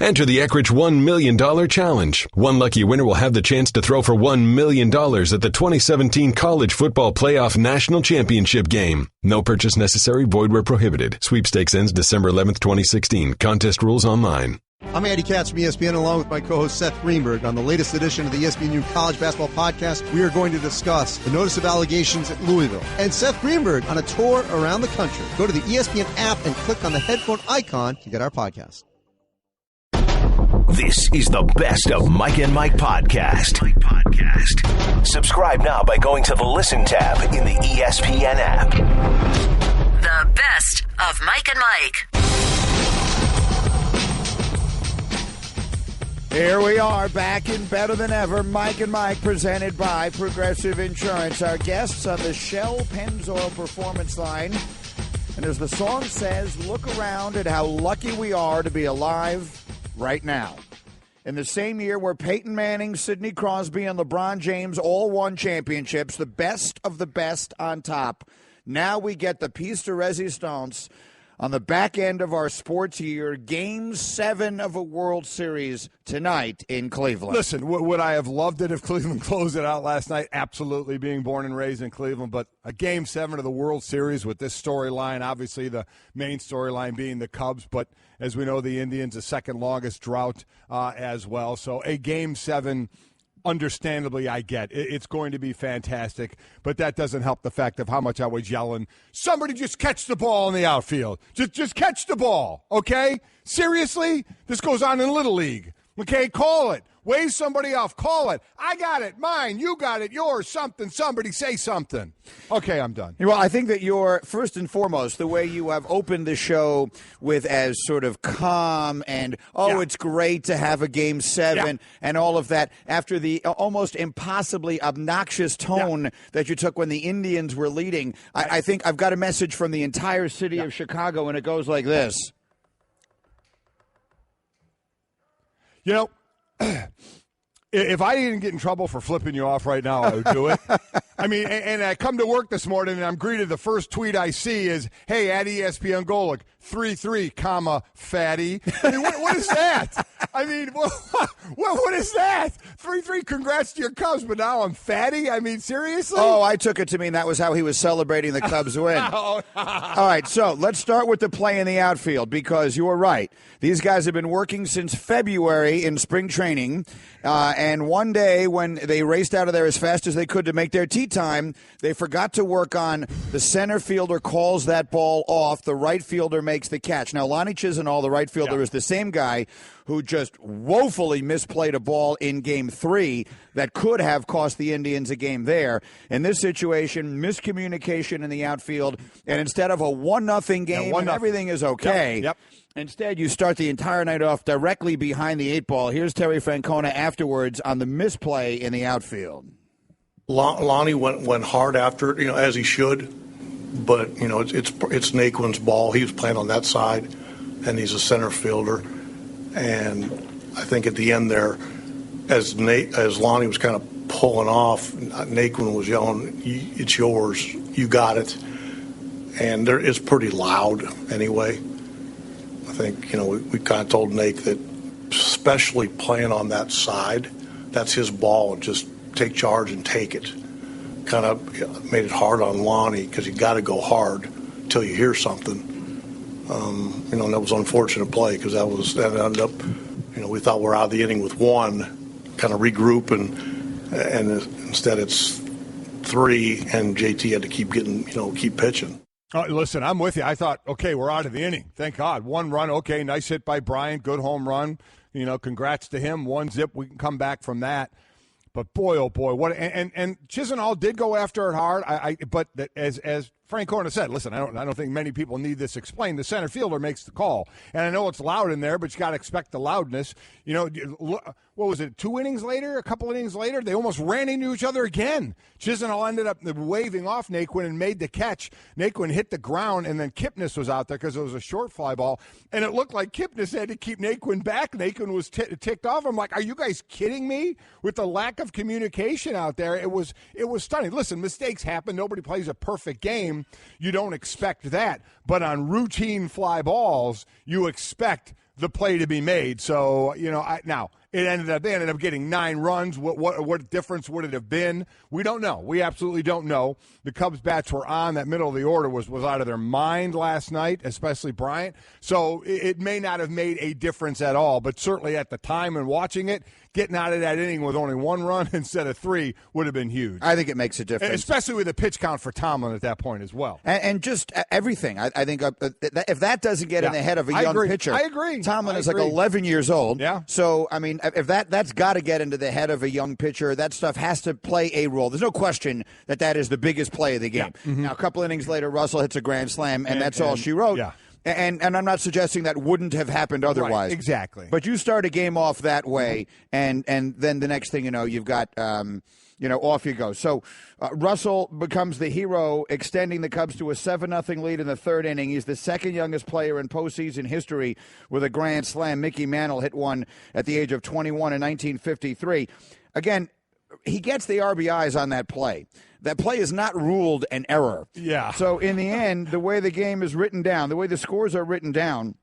Enter the Eckrich $1 million challenge. One lucky winner will have the chance to throw for $1 million at the 2017 College Football Playoff National Championship game. No purchase necessary. Void where prohibited. Sweepstakes ends December 11th, 2016. Contest rules online. I'm Andy Katz from ESPN, along with my co-host Seth Greenberg. On the latest edition of the ESPN College Basketball Podcast, we are going to discuss the notice of allegations at Louisville and Seth Greenberg on a tour around the country. Go to the ESPN app and click on the headphone icon to get our podcast. This is the Best of Mike and Mike podcast. Subscribe now by going to the Listen tab in the ESPN app. The Best of Mike and Mike. Here we are, back in better than ever. Mike and Mike, presented by Progressive Insurance. Our guests on the Shell Pennzoil Performance Line. And as the song says, look around at how lucky we are to be alive right now. In the same year where Peyton Manning, Sidney Crosby, and LeBron James all won championships, the best of the best on top, now we get the piece de resistance on the back end of our sports year, Game 7 of a World Series tonight in Cleveland. Listen, would I have loved it if Cleveland closed it out last night? Absolutely, being born and raised in Cleveland. But a Game 7 of the World Series with this storyline, obviously the main storyline being the Cubs, but as we know, the Indians, the second longest drought as well. So a Game 7, understandably, I get it's going to be fantastic, but that doesn't help the fact of how much I was yelling, somebody just catch the ball in the outfield. Just catch the ball, okay? Seriously? This goes on in Little League. Okay, call it. Wave somebody off. Call it. I got it. Mine. You got it. Yours. Something. Somebody say something. Okay, I'm done. Well, I think that you're, first and foremost, the way you have opened the show with as sort of calm and, it's great to have a Game 7 and all of that, after the almost impossibly obnoxious tone that you took when the Indians were leading. I think I've got a message from the entire city of Chicago, and it goes like this. You know, if I didn't get in trouble for flipping you off right now, I would do it. I mean, and I come to work this morning and I'm greeted, the first tweet I see is, hey, at ESPN Golick, 3-3, comma, fatty. I mean, what is that? I mean, what is that? 3-3, congrats to your Cubs, but now I'm fatty? I mean, seriously? Oh, I took it to mean that was how he was celebrating the Cubs win. All right, so let's start with the play in the outfield, because you were right. These guys have been working since February in spring training, and one day when they raced out of there as fast as they could to make their tee time, they forgot to work on the center fielder calls that ball off, the right fielder makes the catch. Now, Lonnie Chisenhall, the right fielder, is the same guy who just woefully misplayed a ball in Game 3 that could have cost the Indians a game there. In this situation, miscommunication in the outfield, and instead of a 1-0 game and everything is okay, instead you start the entire night off directly behind the 8-ball. Here's Terry Francona afterwards on the misplay in the outfield. Lonnie went hard after it, as he should, but it's Naquin's ball. He was playing on that side, and he's a center fielder. And I think at the end there, as Lonnie was kind of pulling off, Naquin was yelling, "It's yours, you got it." And it's pretty loud anyway. I think we kind of told Nate that, especially playing on that side, that's his ball, and just take charge and take it. Kind of made it hard on Lonnie, because you got to go hard until you hear something. And that was an unfortunate play, because that ended up, we thought we're out of the inning with one, kind of regroup, and instead it's 3, and JT had to keep pitching. Listen, I'm with you. I thought, okay, we're out of the inning. Thank God. 1 run, okay, nice hit by Bryant, good home run. Congrats to him. 1-zip, we can come back from that. But boy, oh boy, what and Chisenhall did go after it hard. But as Francona said, listen, I don't think many people need this explained. The center fielder makes the call, and I know it's loud in there, but you got to expect the loudness. What was it? 2 innings later, a couple innings later, they almost ran into each other again. Chisenhall ended up waving off Naquin and made the catch. Naquin hit the ground, and then Kipnis was out there because it was a short fly ball, and it looked like Kipnis had to keep Naquin back. Naquin was ticked off. I'm like, are you guys kidding me? With the lack of communication out there, it was stunning. Listen, mistakes happen. Nobody plays a perfect game. You don't expect that. But on routine fly balls, you expect the play to be made. So, now they ended up getting 9 runs. What difference would it have been? We don't know. We absolutely don't know. The Cubs bats were on. That middle of the order was out of their mind last night, especially Bryant. So it may not have made a difference at all, but certainly at the time and watching it, getting out of that inning with only 1 run instead of 3 would have been huge. I think it makes a difference. Especially with the pitch count for Tomlin at that point as well. And just everything. I think if that doesn't get in the head of a young pitcher. I agree. Tomlin is like 11 years old. Yeah. So, I mean, if that's got to get into the head of a young pitcher. That stuff has to play a role. There's no question that is the biggest play of the game. Yeah. Mm-hmm. Now, a couple innings later, Russell hits a grand slam, and that's all she wrote. Yeah. And I'm not suggesting that wouldn't have happened otherwise. Right, exactly. But you start a game off that way, and then the next thing you know, you've got off you go. So Russell becomes the hero, extending the Cubs to a 7-0 lead in the third inning. He's the second youngest player in postseason history with a grand slam. Mickey Mantle hit one at the age of 21 in 1953. Again, he gets the RBIs on that play. That play is not ruled an error. Yeah. So in the end, the way the game is written down, the way the scores are written down,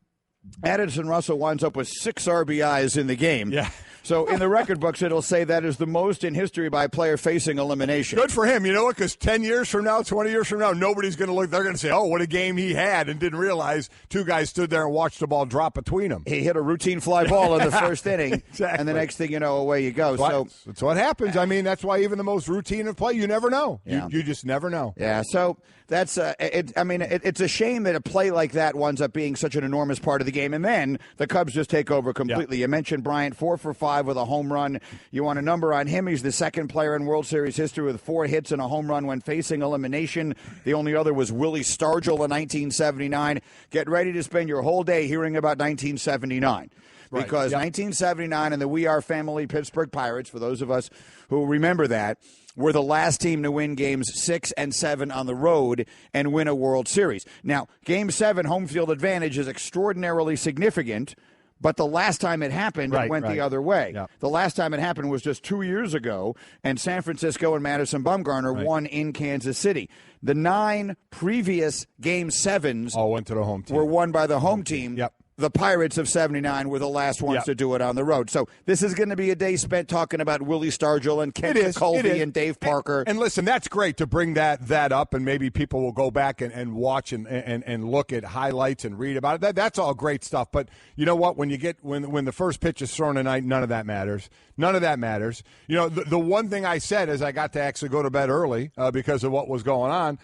Addison Russell winds up with 6 RBIs in the game. Yeah. So in the record books, it'll say that is the most in history by a player facing elimination. Good for him. You know what? Because 10 years from now, 20 years from now, nobody's going to look. They're going to say, oh, what a game he had, and didn't realize 2 guys stood there and watched the ball drop between them. He hit a routine fly ball in the first inning, exactly. And the next thing you know, away you go. That's what happens. I mean, that's why even the most routine of play, you never know. Yeah. You just never know. Yeah, so that's it's a shame that a play like that winds up being such an enormous part of the game, and then the Cubs just take over completely. Yeah. You mentioned Bryant, 4 for 5 with a home run. You want a number on him. He's the second player in World Series history with 4 hits and a home run when facing elimination. The only other was Willie Stargell in 1979. Get ready to spend your whole day hearing about 1979. Right. Because 1979 and the We Are Family Pittsburgh Pirates, for those of us who remember that, were the last team to win games 6 and 7 on the road and win a World Series. Now, Game 7 home field advantage is extraordinarily significant, but the last time it happened, it went the other way. Yep. The last time it happened was just 2 years ago, and San Francisco and Madison Bumgarner won in Kansas City. The 9 previous Game 7s all went to the home team. Were won by the home team. Yep. The Pirates of 79 were the last ones to do it on the road. So this is going to be a day spent talking about Willie Stargell and Kent McCulvey and Dave Parker. And listen, that's great to bring that up, and maybe people will go back and watch and look at highlights and read about it. That's all great stuff. But you know what? When the first pitch is thrown tonight, none of that matters. None of that matters. You know, the one thing I said is I got to actually go to bed early because of what was going on.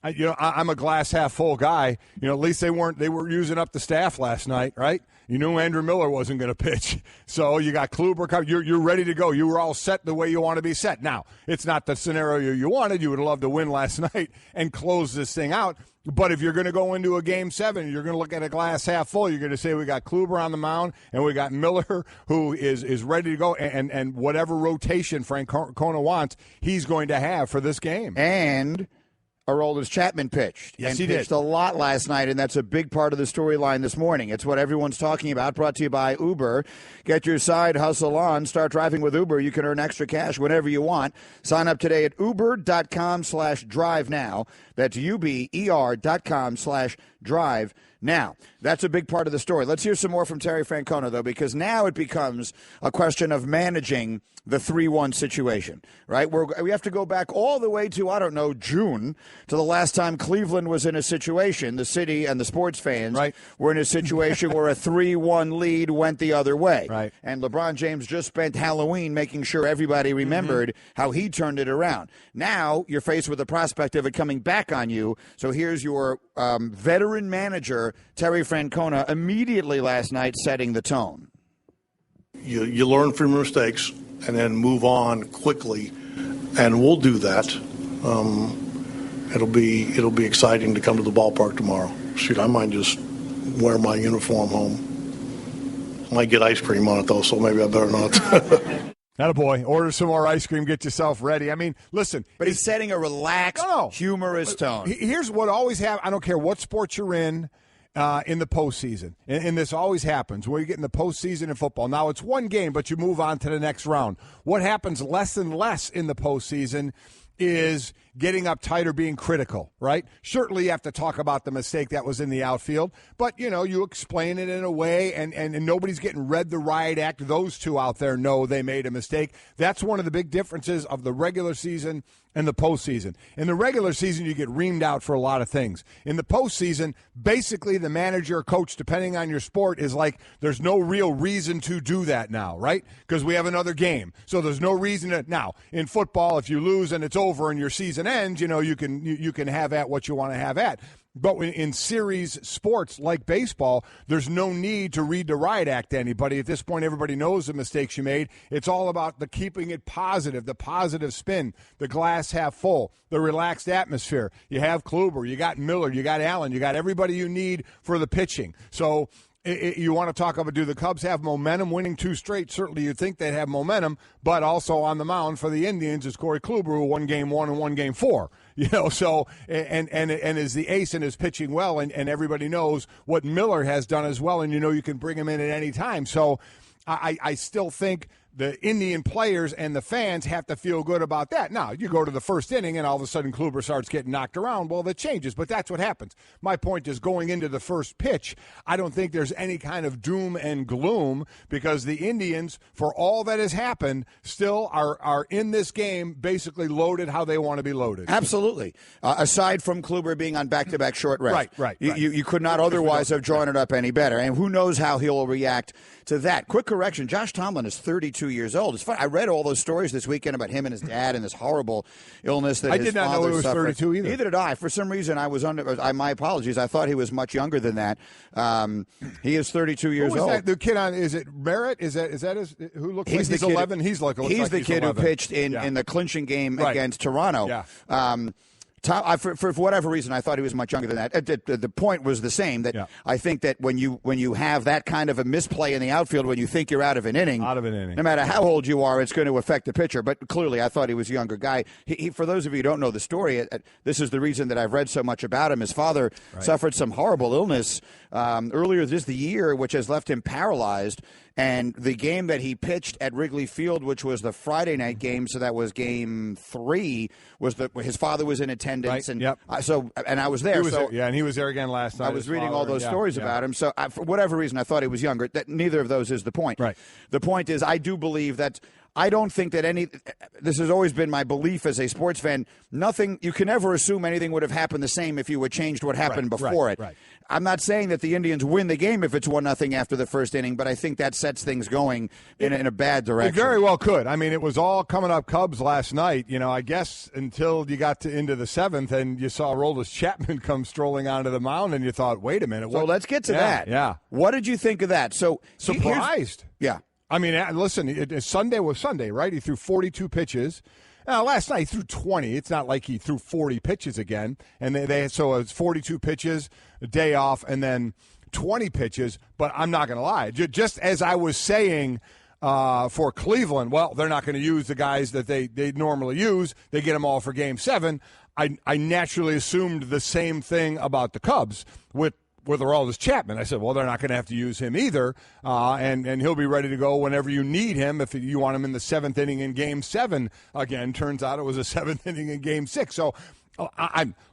I'm a glass half full guy. You know, at least they were using up the staff last night, right? You knew Andrew Miller wasn't going to pitch. So you got Kluber. You're ready to go. You were all set the way you want to be set. Now, it's not the scenario you wanted. You would have loved to win last night and close this thing out. But if you're going to go into a Game 7, you're going to look at a glass half full. You're going to say we got Kluber on the mound and we got Miller who is ready to go. And whatever rotation Frank Kona wants, he's going to have for this game. And Aroldis Chapman pitched. Yes, he pitched a lot last night, and that's a big part of the storyline this morning. It's what everyone's talking about, brought to you by Uber. Get your side hustle on. Start driving with Uber. You can earn extra cash whenever you want. Sign up today at uber.com/drive now. That's uber.com/drive now. That's a big part of the story. Let's hear some more from Terry Francona, though, because now it becomes a question of managing the 3-1 situation, right? We have to go back all the way to, June, to the last time Cleveland was in a situation, the city and the sports fans were in a situation where a 3-1 lead went the other way. Right. And LeBron James just spent Halloween making sure everybody remembered how he turned it around. Now you're faced with the prospect of it coming back on you. So here's your veteran manager, Terry Francona, immediately last night setting the tone. You learn from your mistakes and then move on quickly, and we'll do that. It'll be exciting to come to the ballpark tomorrow. Shoot, I might just wear my uniform home. Might get ice cream on it though, so maybe I better not. Attaboy. Order some more ice cream. Get yourself ready. I mean, listen. But he's setting a relaxed, humorous tone. Here's what always happens. I don't care what sport you're in the postseason. And this always happens where you get in the postseason in football. Now, it's one game, but you move on to the next round. What happens less and less in the postseason is getting uptight or being critical, right? Certainly you have to talk about the mistake that was in the outfield, but, you explain it in a way, and nobody's getting read the riot act. Those two out there know they made a mistake. That's one of the big differences of the regular season and the postseason. In the regular season, you get reamed out for a lot of things. In the postseason, basically the manager or coach, depending on your sport, is like, there's no real reason to do that now, right? Because we have another game. So there's no reason to. Now, in football, if you lose and it's over and your season ends, you can have at what you want to have at. But in series sports like baseball, there's no need to read the riot act to anybody. At this point, everybody knows the mistakes you made. It's all about the keeping it positive, the positive spin, the glass half full, the relaxed atmosphere. You have Kluber, you got Miller, you got Allen, you got everybody you need for the pitching. So you want to talk about, do the Cubs have momentum winning 2 straight? Certainly you'd think they'd have momentum, but also on the mound for the Indians is Corey Kluber, who won game 1 and won game 4. So and is the ace and is pitching well, and everybody knows what Miller has done as well, and you can bring him in at any time. So I still think the Indian players and the fans have to feel good about that. Now, you go to the first inning and all of a sudden Kluber starts getting knocked around. Well, that changes, but that's what happens. My point is, going into the first pitch, I don't think there's any kind of doom and gloom, because the Indians, for all that has happened, still are in this game basically loaded how they want to be loaded. Absolutely. Aside from Kluber being on back-to-back short rest. Right. You could not otherwise have drawn it up any better. And who knows how he'll react to that. Quick correction, Josh Tomlin is 32 years old. It's fun. I read all those stories this weekend about him and his dad and this horrible illness that his father suffered. I did not know he was 32 either. Neither did I. For some reason, I was my apologies. I thought he was much younger than that. He is 32 years old. That, the kid on, is it Merritt? Is that his, who looks like he's 11? He's the kid 11. Who pitched in the clinching game against Toronto. Yeah. For whatever reason, I thought he was much younger than that. The point was the same. That I think that when you have that kind of a misplay in the outfield, when you think you're out of an inning, no matter how old you are, it's going to affect the pitcher. But clearly, I thought he was a younger guy. He, for those of you who don't know the story, this is the reason that I've read so much about him. His father suffered some horrible illness earlier this year, which has left him paralyzed. And the game that he pitched at Wrigley Field, which was the Friday night game, so that was game 3, was his father was in attendance, and and I was there. And he was there again last night. I was reading all those stories about him. So for whatever reason, I thought he was younger. Neither of those is the point. Right. The point is, I do believe that. I don't think that this has always been my belief as a sports fan. You can never assume anything would have happened the same if you had changed what happened before it. Right. I'm not saying that the Indians win the game if it's 1-0 after the first inning, but I think that sets things going in a bad direction. It very well could. I mean, it was all coming up Cubs last night, I guess, until you got into the 7th and you saw Aroldis Chapman come strolling onto the mound and you thought, wait a minute. So let's get to that. Yeah. What did you think of that? So surprised. Yeah. I mean, listen, Sunday was Sunday, right? He threw 42 pitches. Last night he threw 20. It's not like he threw 40 pitches again. And so it's 42 pitches, a day off, and then 20 pitches. But I'm not going to lie. Just as I was saying for Cleveland, well, they're not going to use the guys that they normally use. They get them all for Game 7. I naturally assumed the same thing about the Cubs with Aroldis Chapman. I said, well, they're not going to have to use him either, and he'll be ready to go whenever you need him if you want him in the 7th inning in Game 7 again. Turns out it was a 7th inning in Game 6. So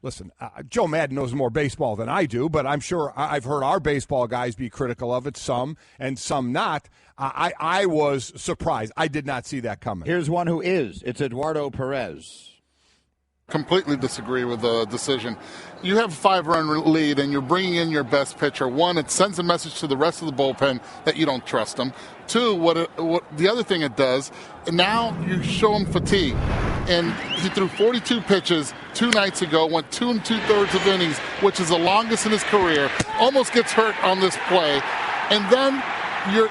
listen, Joe Madden knows more baseball than I do, but I'm sure I've heard our baseball guys be critical of it, some and some not. I was surprised. I did not see that coming. Here's one who is. It's Eduardo Perez. Completely disagree with the decision. You have a 5-run lead, and you're bringing in your best pitcher. One, it sends a message to the rest of the bullpen that you don't trust them. Two, what the other thing it does, now you show him fatigue. And he threw 42 pitches 2 nights ago, went 2 2/3 of innings, which is the longest in his career, almost gets hurt on this play. And then you're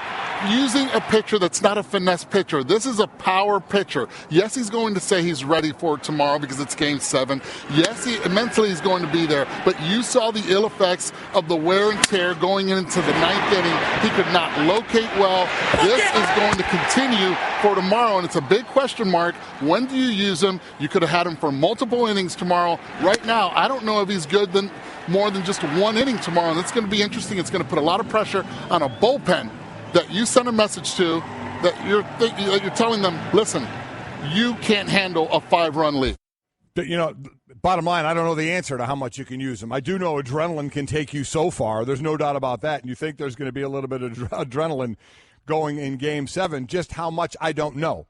using a pitcher that's not a finesse pitcher. This is a power pitcher. Yes, he's going to say he's ready for it tomorrow because it's Game 7. Yes, mentally he's going to be there. But you saw the ill effects of the wear and tear going into the 9th inning. He could not locate well. This is going to continue for tomorrow, and it's a big question mark. When do you use him? You could have had him for multiple innings tomorrow. Right now, I don't know if he's good more than just 1 inning tomorrow, and it's going to be interesting. It's going to put a lot of pressure on a bullpen that you send a message to, that you're telling them, listen, you can't handle a 5-run lead. Bottom line, I don't know the answer to how much you can use them. I do know adrenaline can take you so far. There's no doubt about that. And you think there's going to be a little bit of adrenaline going in Game 7. Just how much, I don't know.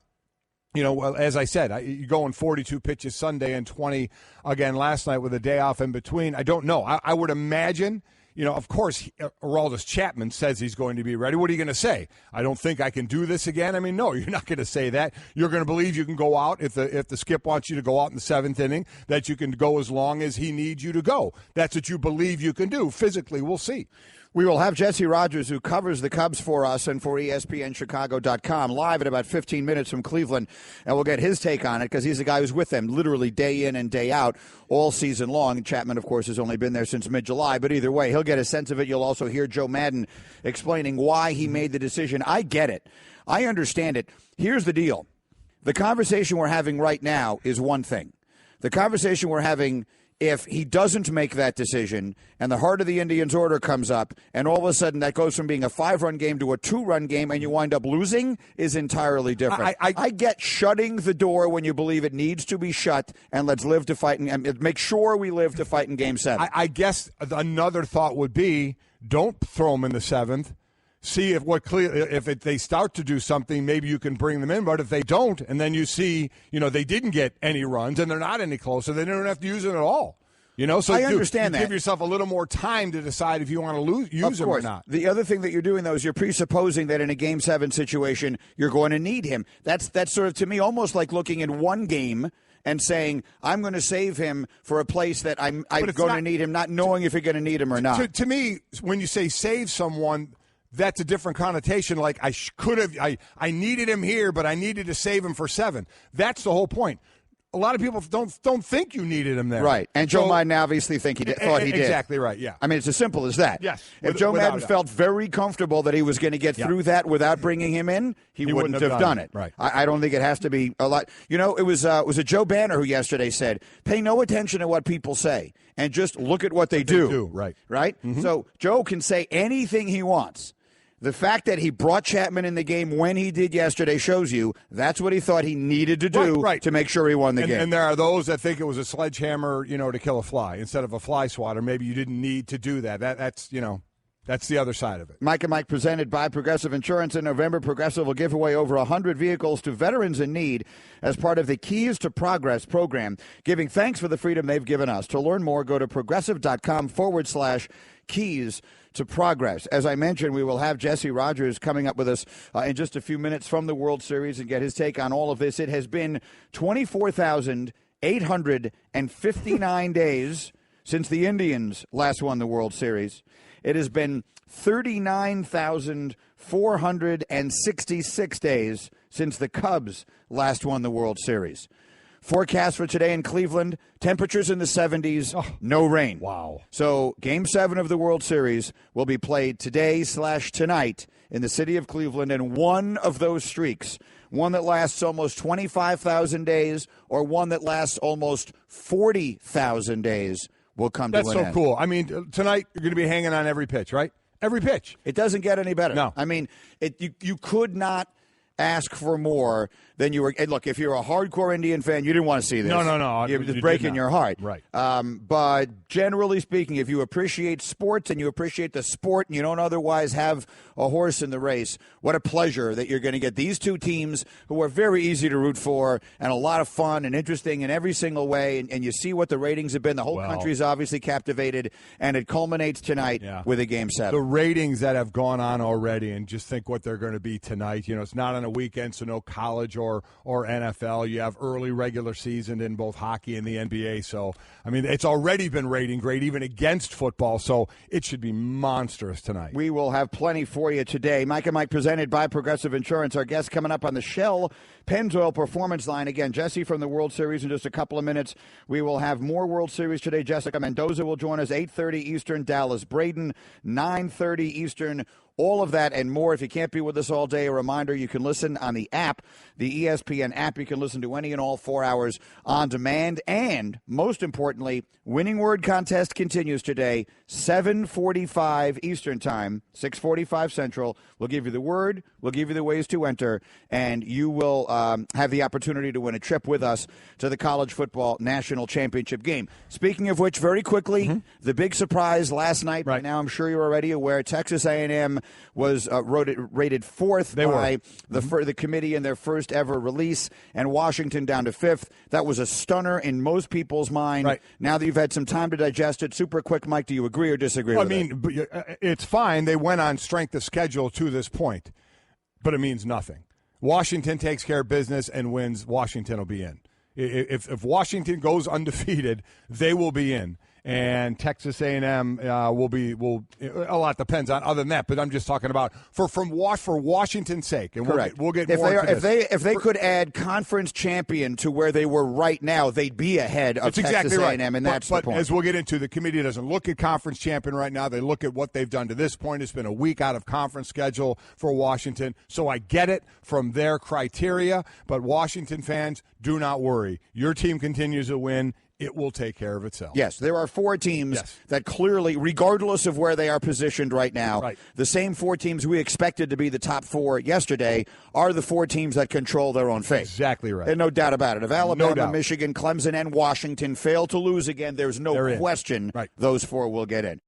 As I said, you go in 42 pitches Sunday and 20 again last night with a day off in between. I don't know. I would imagine, of course, Aroldis Chapman says he's going to be ready. What are you going to say? I don't think I can do this again. I mean, no, you're not going to say that. You're going to believe you can go out if the skip wants you to go out in the 7th inning, that you can go as long as he needs you to go. That's what you believe you can do. Physically, we'll see. We will have Jesse Rogers, who covers the Cubs for us and for ESPNChicago.com, live in about 15 minutes from Cleveland, and we'll get his take on it because he's the guy who's with them literally day in and day out all season long. Chapman, of course, has only been there since mid-July, but either way, he'll get a sense of it. You'll also hear Joe Madden explaining why he made the decision. I get it. I understand it. Here's the deal. The conversation we're having right now is one thing. The conversation we're having, if he doesn't make that decision and the heart of the Indians order comes up and all of a sudden that goes from being a 5-run game to a 2-run game and you wind up losing, is entirely different. I get shutting the door when you believe it needs to be shut, and let's live to fight and make sure we live to fight in Game 7. I guess another thought would be, don't throw them in the 7th. See if they start to do something, maybe you can bring them in. But if they don't, and then you see, they didn't get any runs and they're not any closer, they don't have to use it at all. So I understand that. Give yourself a little more time to decide if you want to use him or not. The other thing that you're doing, though, is you're presupposing that in a Game 7 situation, you're going to need him. That's sort of, to me, almost like looking at one game and saying, I'm going to save him for a place that I'm going to need him, not knowing if you're going to need him or not. To me, when you say save someone, that's a different connotation. Like I needed him here, but I needed to save him for 7. That's the whole point. A lot of people don't think you needed him there. Right. And Joe Madden obviously thought he did. Exactly right, yeah. I mean, it's as simple as that. Yes. If Joe Madden felt very comfortable that he was going to get through that without bringing him in, he wouldn't have done it. Right. I don't think it has to be a lot. It was a Joe Banner who yesterday said, pay no attention to what people say and just look at what they do. Right. Right? Mm-hmm. So Joe can say anything he wants. The fact that he brought Chapman in the game when he did yesterday shows you that's what he thought he needed to do to make sure he won the game. And there are those that think it was a sledgehammer, to kill a fly instead of a fly swatter. Maybe you didn't need to do that. That's the other side of it. Mike and Mike presented by Progressive Insurance. In November, Progressive will give away over 100 vehicles to veterans in need as part of the Keys to Progress program, giving thanks for the freedom they've given us. To learn more, go to progressive.com/keys to progress. As I mentioned, we will have Jesse Rogers coming up with us in just a few minutes from the World Series and get his take on all of this. It has been 24,859 days since the Indians last won the World Series. It has been 39,466 days since the Cubs last won the World Series. Forecast for today in Cleveland, temperatures in the 70s, no rain. Wow. So Game 7 of the World Series will be played today/tonight in the city of Cleveland, and one of those streaks, one that lasts almost 25,000 days or one that lasts almost 40,000 days, will come to an end. That's so cool. I mean, tonight you're going to be hanging on every pitch, right? Every pitch. It doesn't get any better. No. I mean, you could not ask for more than you were. And look, if you're a hardcore Indian fan, you didn't want to see this. No. You're just breaking your heart. Right. But generally speaking, if you appreciate sports and you appreciate the sport and you don't otherwise have a horse in the race, what a pleasure that you're going to get these two teams who are very easy to root for and a lot of fun and interesting in every single way. And you see what the ratings have been. The whole country is obviously captivated, and it culminates tonight with a Game 7. The ratings that have gone on already, and just think what they're going to be tonight. It's not on a weekend, so no college or NFL. You have early regular season in both hockey and the NBA. So, I mean, it's already been rating great, even against football. So it should be monstrous tonight. We will have plenty for you today. Mike and Mike presented by Progressive Insurance. Our guest coming up on the Shell Pennzoil Performance Line. Again, Jesse from the World Series in just a couple of minutes. We will have more World Series today. Jessica Mendoza will join us 8:30 Eastern. Dallas Braden, 9:30 Eastern. All of that and more. If you can't be with us all day, a reminder, you can listen on the app, the ESPN app. You can listen to any and all 4 hours on demand. And most importantly, Winning Word Contest continues today, 7:45 Eastern Time, 6:45 Central. We'll give you the word, we'll give you the ways to enter, and you will have the opportunity to win a trip with us to the College Football National Championship game. Speaking of which, very quickly, the big surprise last night, right now I'm sure you're already aware, Texas A&M was rated fourth by the committee in their first ever release, and Washington down to fifth. That was a stunner in most people's mind. Right. Now that you've had some time to digest it, super quick, Mike, do you agree or disagree with it? It's fine. They went on strength of schedule to this point, but it means nothing. Washington takes care of business and wins. Washington will be in. If Washington goes undefeated, they will be in. And Texas A&M will a lot depends on other than that, but I'm just talking about for Washington's sake, and correct. We'll get more into this. If they could add conference champion to where they were right now, they'd be ahead of Texas exactly A&M, right. and that's the point. But as we'll get into, the committee doesn't look at conference champion right now. They look at what they've done to this point. It's been a week out of conference schedule for Washington, so I get it from their criteria. But Washington fans, do not worry. Your team continues to win. It will take care of itself. Yes, there are four teams that clearly, regardless of where they are positioned right now, the same four teams we expected to be the top four yesterday are the four teams that control their own fate. Exactly right. And no doubt about it. If Alabama, Michigan, Clemson, and Washington fail to lose again, there's no question those four will get in.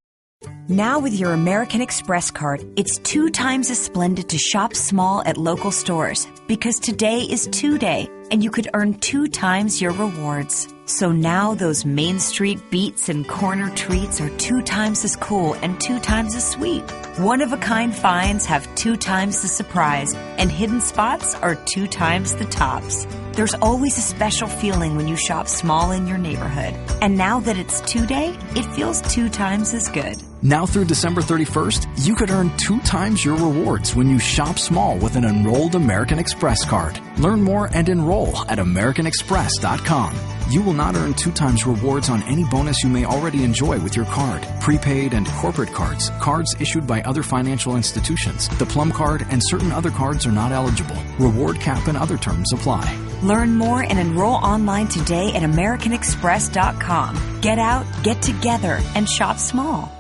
Now with your American Express card, it's 2 times as splendid to shop small at local stores because today is 2-day and you could earn 2 times your rewards. So now those Main Street beats and corner treats are 2 times as cool and 2 times as sweet. One-of-a-kind finds have 2 times the surprise and hidden spots are 2 times the tops. There's always a special feeling when you shop small in your neighborhood. And now that it's 2-day, it feels 2 times as good. Now through December 31st, you could earn 2 times your rewards when you shop small with an enrolled American Express card. Learn more and enroll at americanexpress.com. You will not earn 2 times rewards on any bonus you may already enjoy with your card. Prepaid and corporate cards, cards issued by other financial institutions, the Plum Card, and certain other cards are not eligible. Reward cap and other terms apply. Learn more and enroll online today at americanexpress.com. Get out, get together, and shop small.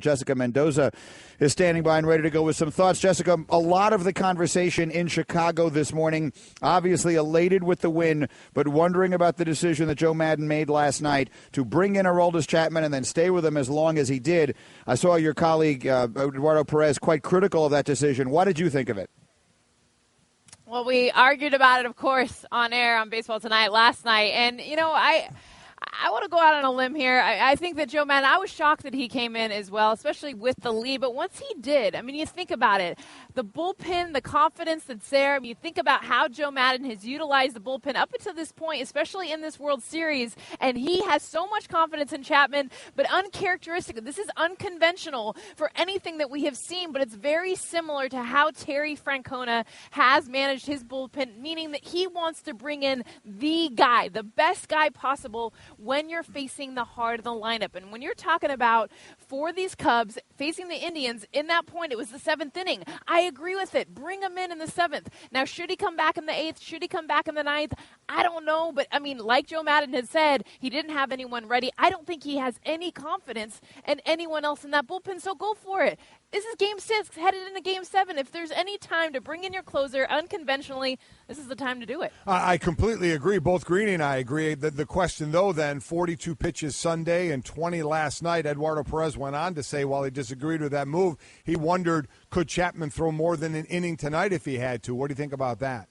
Jessica Mendoza is standing by and ready to go with some thoughts. Jessica, a lot of the conversation in Chicago this morning, obviously elated with the win, but wondering about the decision that Joe Madden made last night to bring in Aroldis Chapman and then stay with him as long as he did. I saw your colleague, Eduardo Perez, quite critical of that decision. What did you think of it? Well, we argued about it, of course, on air on Baseball Tonight last night. And, you know, I want to go out on a limb here. I think that Joe Madden, I was shocked that he came in as well, especially with the lead. But once he did, I mean, you think about it. The bullpen, the confidence that's there. I mean, you think about how Joe Madden has utilized the bullpen up until this point, especially in this World Series. And he has so much confidence in Chapman, but uncharacteristic. This is unconventional for anything that we have seen, but it's very similar to how Terry Francona has managed his bullpen, meaning that he wants to bring in the guy, the best guy possible when you're facing the heart of the lineup. And when you're talking about, for these Cubs, facing the Indians, in that point, it was the 7th inning. I agree with it. Bring him in the 7th. Now, should he come back in the 8th? Should he come back in the 9th? I don't know. But, I mean, like Joe Madden had said, he didn't have anyone ready. I don't think he has any confidence in anyone else in that bullpen, so go for it. This is Game 6, headed into Game 7. If there's any time to bring in your closer unconventionally, this is the time to do it. I completely agree. Both Greeny and I agree. The question, though, then, 42 pitches Sunday and 20 last night. Eduardo Perez went on to say, while he disagreed with that move, he wondered, could Chapman throw more than an inning tonight if he had to? What do you think about that?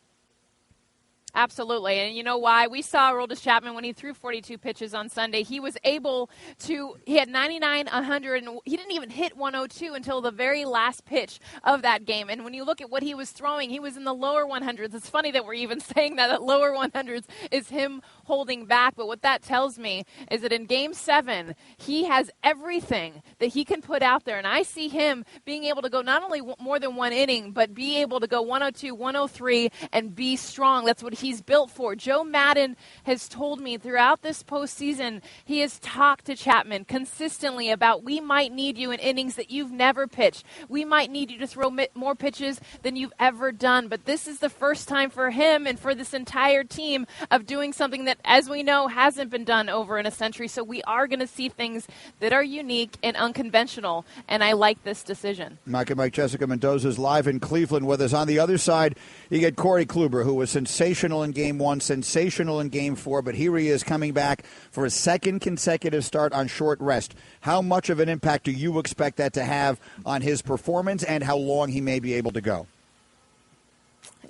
Absolutely. And you know why? We saw Aroldis Chapman when he threw 42 pitches on Sunday. He was able to – he had 99, 100, and he didn't even hit 102 until the very last pitch of that game. And when you look at what he was throwing, he was in the lower 100s. It's funny that we're even saying that lower 100s is him holding back. But what that tells me is that in Game 7, he has everything that he can put out there. And I see him being able to go not only more than one inning, but be able to go 102, 103, and be strong. That's what he's built for. Joe Madden has told me throughout this postseason, he has talked to Chapman consistently about, we might need you in innings that you've never pitched. We might need you to throw more pitches than you've ever done. But this is the first time for him and for this entire team of doing something that, as we know, hasn't been done over in a century. So we are going to see things that are unique and unconventional, and I like this decision. Mike and Mike, Jessica Mendoza's live in Cleveland with us. On the other side, you get Corey Kluber, who was sensational in Game 1, sensational in Game 4, but here he is coming back for his second consecutive start on short rest. How much of an impact do you expect that to have on his performance and how long he may be able to go?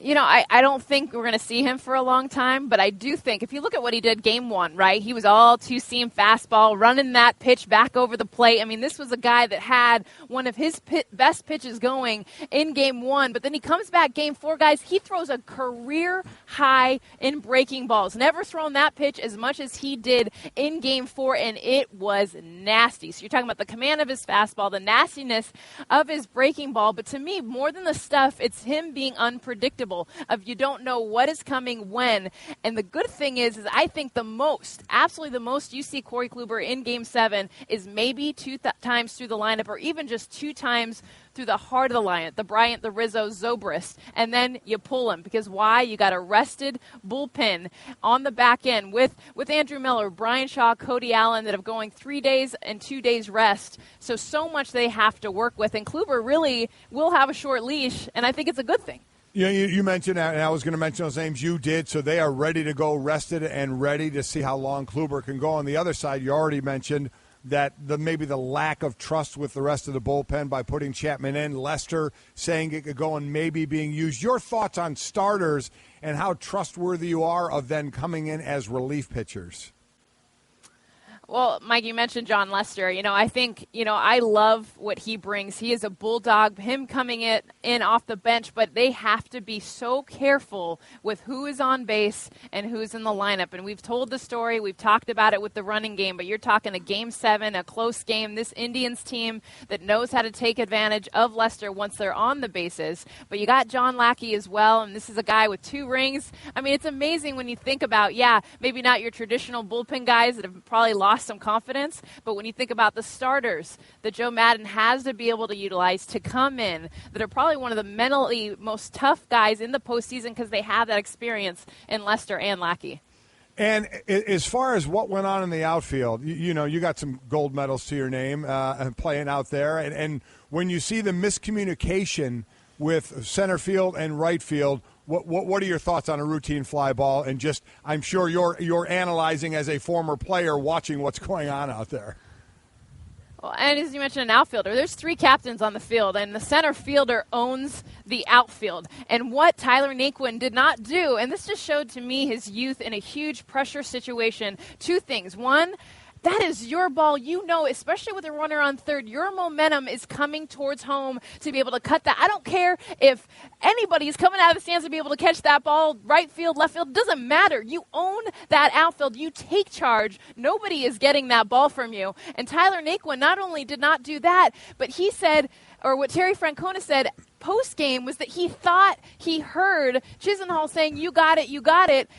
You know, I don't think we're going to see him for a long time, but I do think if you look at what he did Game 1, right, he was all two-seam fastball, running that pitch back over the plate. I mean, this was a guy that had one of his best pitches going in Game 1, but then he comes back Game 4, guys, he throws a career high in breaking balls. Never thrown that pitch as much as he did in Game 4, and it was nasty. So you're talking about the command of his fastball, the nastiness of his breaking ball, but to me, more than the stuff, it's him being unpredictable. Of you don't know what is coming when. And the good thing is I think absolutely the most you see Corey Kluber in Game 7 is maybe two times through the lineup or even just 2 times through the heart of the lineup, the Bryant, the Rizzo, Zobrist, and then you pull him. Because why? You got a rested bullpen on the back end with Andrew Miller, Brian Shaw, Cody Allen that have going 3 days and 2 days rest. So much they have to work with. And Kluber really will have a short leash, and I think it's a good thing. You mentioned that, and I was going to mention those names you did, so they are ready to go, rested and ready to see how long Kluber can go. On the other side, you already mentioned that maybe the lack of trust with the rest of the bullpen by putting Chapman in, Lester saying it could go and maybe being used. Your thoughts on starters and how trustworthy you are of them coming in as relief pitchers? Well, Mike, you mentioned John Lester. I think, I love what he brings. He is a bulldog, him coming in off the bench, but they have to be so careful with who is on base and who's in the lineup. And we've told the story. We've talked about it with the running game, but you're talking a Game 7, a close game. This Indians team that knows how to take advantage of Lester once they're on the bases. But you got John Lackey as well, and this is a guy with 2 rings. I mean, it's amazing when you think about, maybe not your traditional bullpen guys that have probably lost some confidence, but when you think about the starters that Joe Madden has to be able to utilize to come in, that are probably one of the mentally most tough guys in the postseason because they have that experience in Lester and Lackey. And as far as what went on in the outfield, you got some gold medals to your name playing out there, and when you see the miscommunication with center field and right field, What are your thoughts on a routine fly ball? And just, I'm sure you're analyzing as a former player, watching what's going on out there. Well, and as you mentioned, an outfielder, there's 3 captains on the field, and the center fielder owns the outfield. And what Tyler Naquin did not do, and this just showed to me his youth in a huge pressure situation, 2 things. One, that is your ball. Especially with a runner on third, your momentum is coming towards home to be able to cut that. I don't care if anybody is coming out of the stands to be able to catch that ball, right field, left field. It doesn't matter. You own that outfield. You take charge. Nobody is getting that ball from you. And Tyler Naquin not only did not do that, but he said, or what Terry Francona said post-game was that he thought he heard Chisenhall saying, you got it, you got it.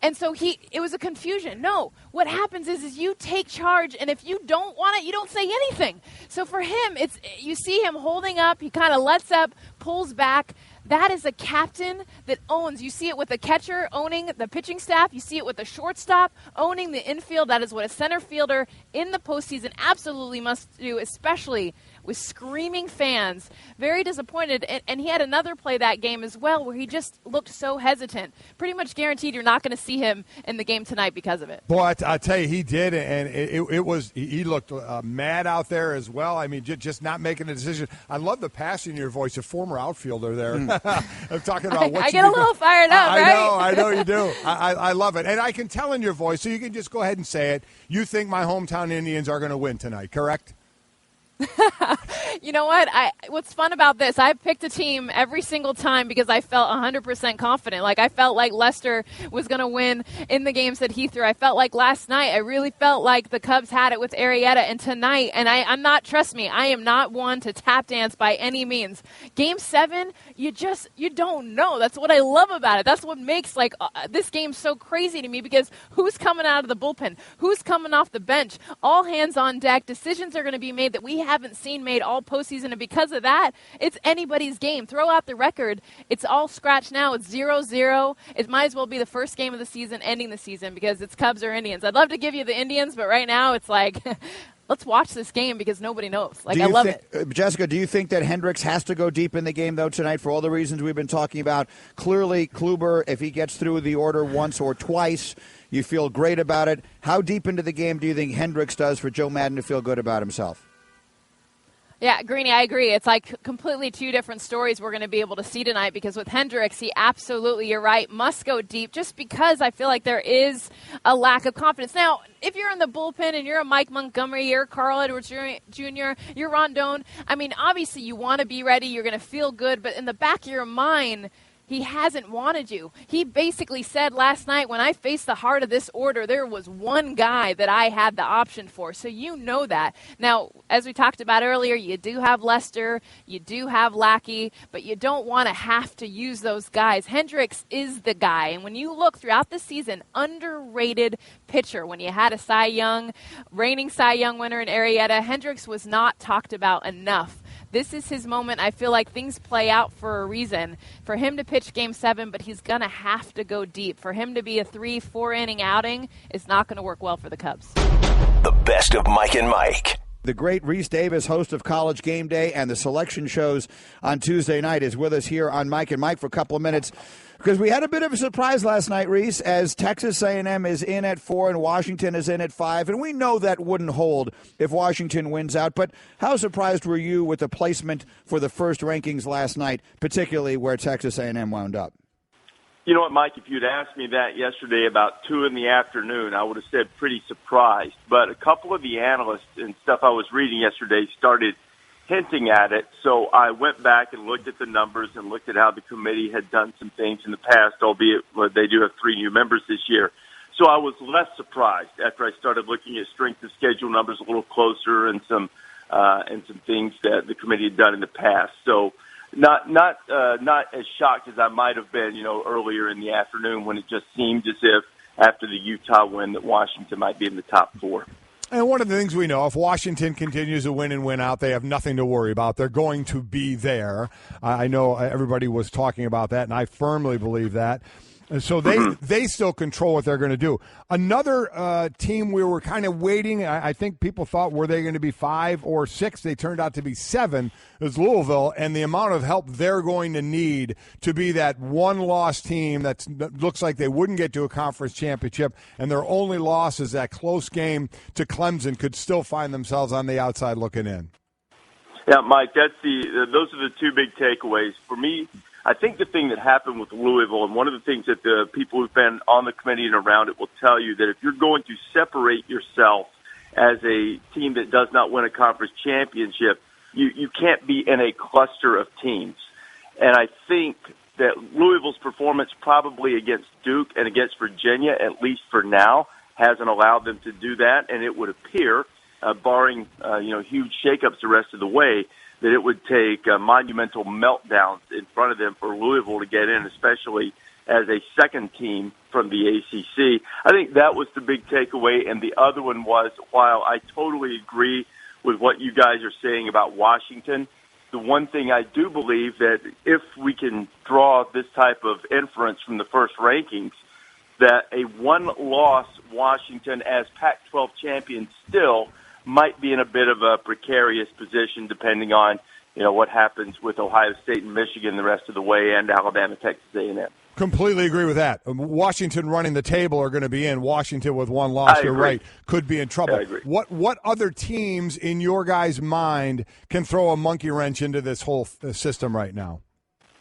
And so it was a confusion. No, what happens is you take charge, and if you don't want it, you don't say anything. So for him, you see him holding up, he kind of lets up, pulls back. That is a captain that owns. You see it with the catcher owning the pitching staff. You see it with the shortstop owning the infield. That is what a center fielder in the postseason absolutely must do, especially with screaming fans. Very disappointed. And he had another play that game as well where he just looked so hesitant. Pretty much guaranteed you're not going to see him in the game tonight because of it. Boy, I tell you, he did, and he looked mad out there as well. I mean, just not making a decision. I love the passion in your voice, a former outfielder there. I'm talking about what I get a little fired up, right? I know you do. I love it. And I can tell in your voice, so you can just go ahead and say it. You think my hometown Indians are going to win tonight, correct? You know what? What's fun about this, I picked a team every single time because I felt 100% confident. Like, I felt like Leicester was going to win in the games that he threw. I felt like last night, I really felt like the Cubs had it with Arrieta. And tonight, and I'm not, trust me, I am not one to tap dance by any means. Game 7, you don't know. That's what I love about it. That's what makes, like, this game so crazy to me, because who's coming out of the bullpen? Who's coming off the bench? All hands on deck. Decisions are going to be made that we haven't seen made all postseason, and because of that, it's anybody's game. Throw out the record. It's all scratch now. It's 0-0. It might as well be the first game of the season, ending the season, because it's Cubs or Indians. I'd love to give you the Indians, but right now it's like, let's watch this game because nobody knows. Like, I love it. Jessica, do you think that Hendricks has to go deep in the game, though, tonight for all the reasons we've been talking about? Clearly, Kluber, if he gets through the order once or twice, you feel great about it. How deep into the game do you think Hendricks does for Joe Madden to feel good about himself? Yeah, Greeny, I agree. It's like completely two different stories we're going to be able to see tonight, because with Hendricks, he absolutely, you're right, must go deep, just because I feel like there is a lack of confidence. Now, if you're in the bullpen and you're a Mike Montgomery, you're Carl Edwards Jr., you're Rondon, I mean, obviously you want to be ready, you're going to feel good, but in the back of your mind, he hasn't wanted you. He basically said last night, when I faced the heart of this order, there was one guy that I had the option for. So you know that. Now, as we talked about earlier, you do have Lester, you do have Lackey, but you don't want to have to use those guys. Hendricks is the guy. And when you look throughout the season, underrated pitcher. When you had a Cy Young, reigning Cy Young winner in Arrieta, Hendricks was not talked about enough. This is his moment. I feel like things play out for a reason. For him to pitch Game 7, but he's going to have to go deep. For him to be a 3-4 inning outing is not going to work well for the Cubs. The best of Mike and Mike. The great Reese Davis, host of College Game Day and the selection shows on Tuesday night, is with us here on Mike and Mike for a couple of minutes, because we had a bit of a surprise last night, Reese, as Texas A&M is in at 4 and Washington is in at 5, and we know that wouldn't hold if Washington wins out. But how surprised were you with the placement for the first rankings last night, particularly where Texas A&M wound up? You know what, Mike, if you'd asked me that yesterday about 2 in the afternoon, I would have said pretty surprised. But a couple of the analysts and stuff I was reading yesterday started hinting at it. So I went back and looked at the numbers and looked at how the committee had done some things in the past, albeit they do have 3 new members this year. So I was less surprised after I started looking at strength of schedule numbers a little closer and some things that the committee had done in the past. So not as shocked as I might have been, earlier in the afternoon when it just seemed as if after the Utah win that Washington might be in the top 4. And one of the things we know, if Washington continues to win and win out, they have nothing to worry about. They're going to be there. I know everybody was talking about that, and I firmly believe that. So they still control what they're going to do. Another team we were kind of waiting, I think people thought, were they going to be 5 or 6? They turned out to be 7, is Louisville, and the amount of help they're going to need to be that one-loss team that looks like they wouldn't get to a conference championship, and their only loss is that close game to Clemson, could still find themselves on the outside looking in. Yeah, Mike, those are the 2 big takeaways. For me, I think the thing that happened with Louisville, and one of the things that the people who've been on the committee and around it will tell you, that if you're going to separate yourself as a team that does not win a conference championship, you can't be in a cluster of teams. And I think that Louisville's performance probably against Duke and against Virginia, at least for now, hasn't allowed them to do that. And it would appear, barring huge shakeups the rest of the way, that it would take monumental meltdowns in front of them for Louisville to get in, especially as a second team from the ACC. I think that was the big takeaway, and the other one was, while I totally agree with what you guys are saying about Washington, the one thing I do believe that if we can draw this type of inference from the first rankings, that a one-loss Washington as Pac-12 champion still might be in a bit of a precarious position depending on, what happens with Ohio State and Michigan the rest of the way, and Alabama, Texas A&M. Completely agree with that. Washington running the table are going to be in. Washington with one loss, you're right, could be in trouble. I agree. What other teams in your guys' mind can throw a monkey wrench into this whole system right now?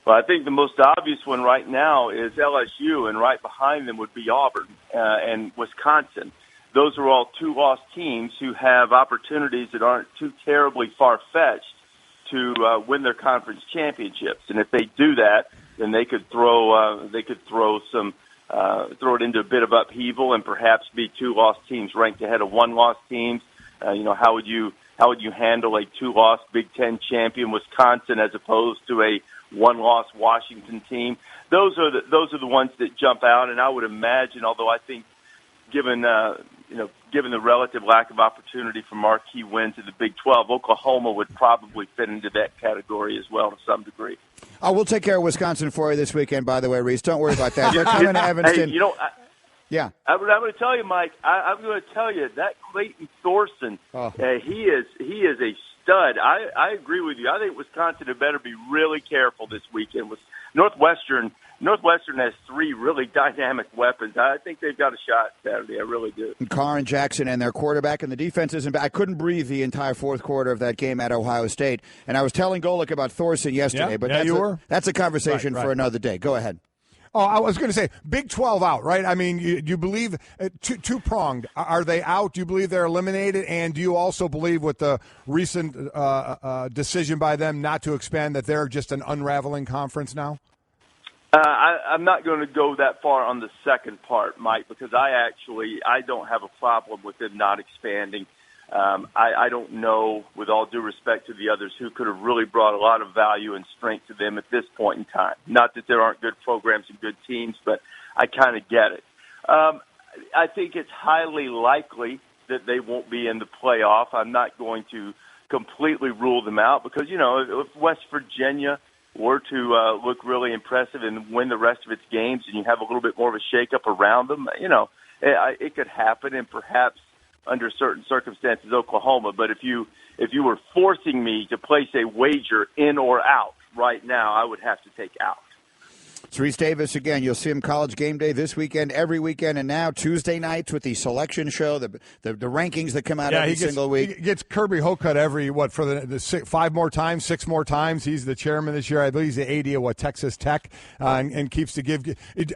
Well, I think the most obvious one right now is LSU, and right behind them would be Auburn and Wisconsin. those are all two-loss teams who have opportunities that aren't too terribly far-fetched to win their conference championships. And if they do that, then they could throw it into a bit of upheaval and perhaps be two-loss teams ranked ahead of one-loss teams. How would you handle a two-loss Big Ten champion Wisconsin as opposed to a one-loss Washington team? Those are the ones that jump out, and I would imagine, although I think given the relative lack of opportunity for marquee wins in the Big 12, Oklahoma would probably fit into that category as well to some degree. We'll take care of Wisconsin for you this weekend, by the way, Reese. Don't worry about that. They're coming to Evanston. Hey, I'm going to tell you, Mike, I'm going to tell you that Clayton Thorson, he is a stud. I agree with you. I think Wisconsin had better be really careful this weekend. With Northwestern has three really dynamic weapons. I think they've got a shot Saturday. I really do. Carr and Jackson and their quarterback, and the defense isn't bad. I couldn't breathe the entire fourth quarter of that game at Ohio State. And I was telling Golick about Thorson yesterday, but that's a conversation for another day. Go ahead. Oh, I was going to say, Big 12 out, right? I mean, you believe two-pronged. Are they out? Do you believe they're eliminated? And do you also believe with the recent decision by them not to expand that they're just an unraveling conference now? I'm not going to go that far on the second part, Mike, because I don't have a problem with them not expanding. I don't know, with all due respect to the others, who could have really brought a lot of value and strength to them at this point in time. Not that there aren't good programs and good teams, but I kind of get it. I think it's highly likely that they won't be in the playoff. I'm not going to completely rule them out because, if West Virginia were to look really impressive and win the rest of its games and you have a little bit more of a shakeup around them, it could happen, and perhaps under certain circumstances, Oklahoma. But if you were forcing me to place a wager in or out right now, I would have to take out. It's Reese Davis again. You'll see him College Game Day this weekend, every weekend, and now Tuesday nights with the selection show, the rankings that come out every single week. He gets Kirby Hocutt for the 6 more times. He's the chairman this year. I believe he's the AD of Texas Tech, and keeps to give.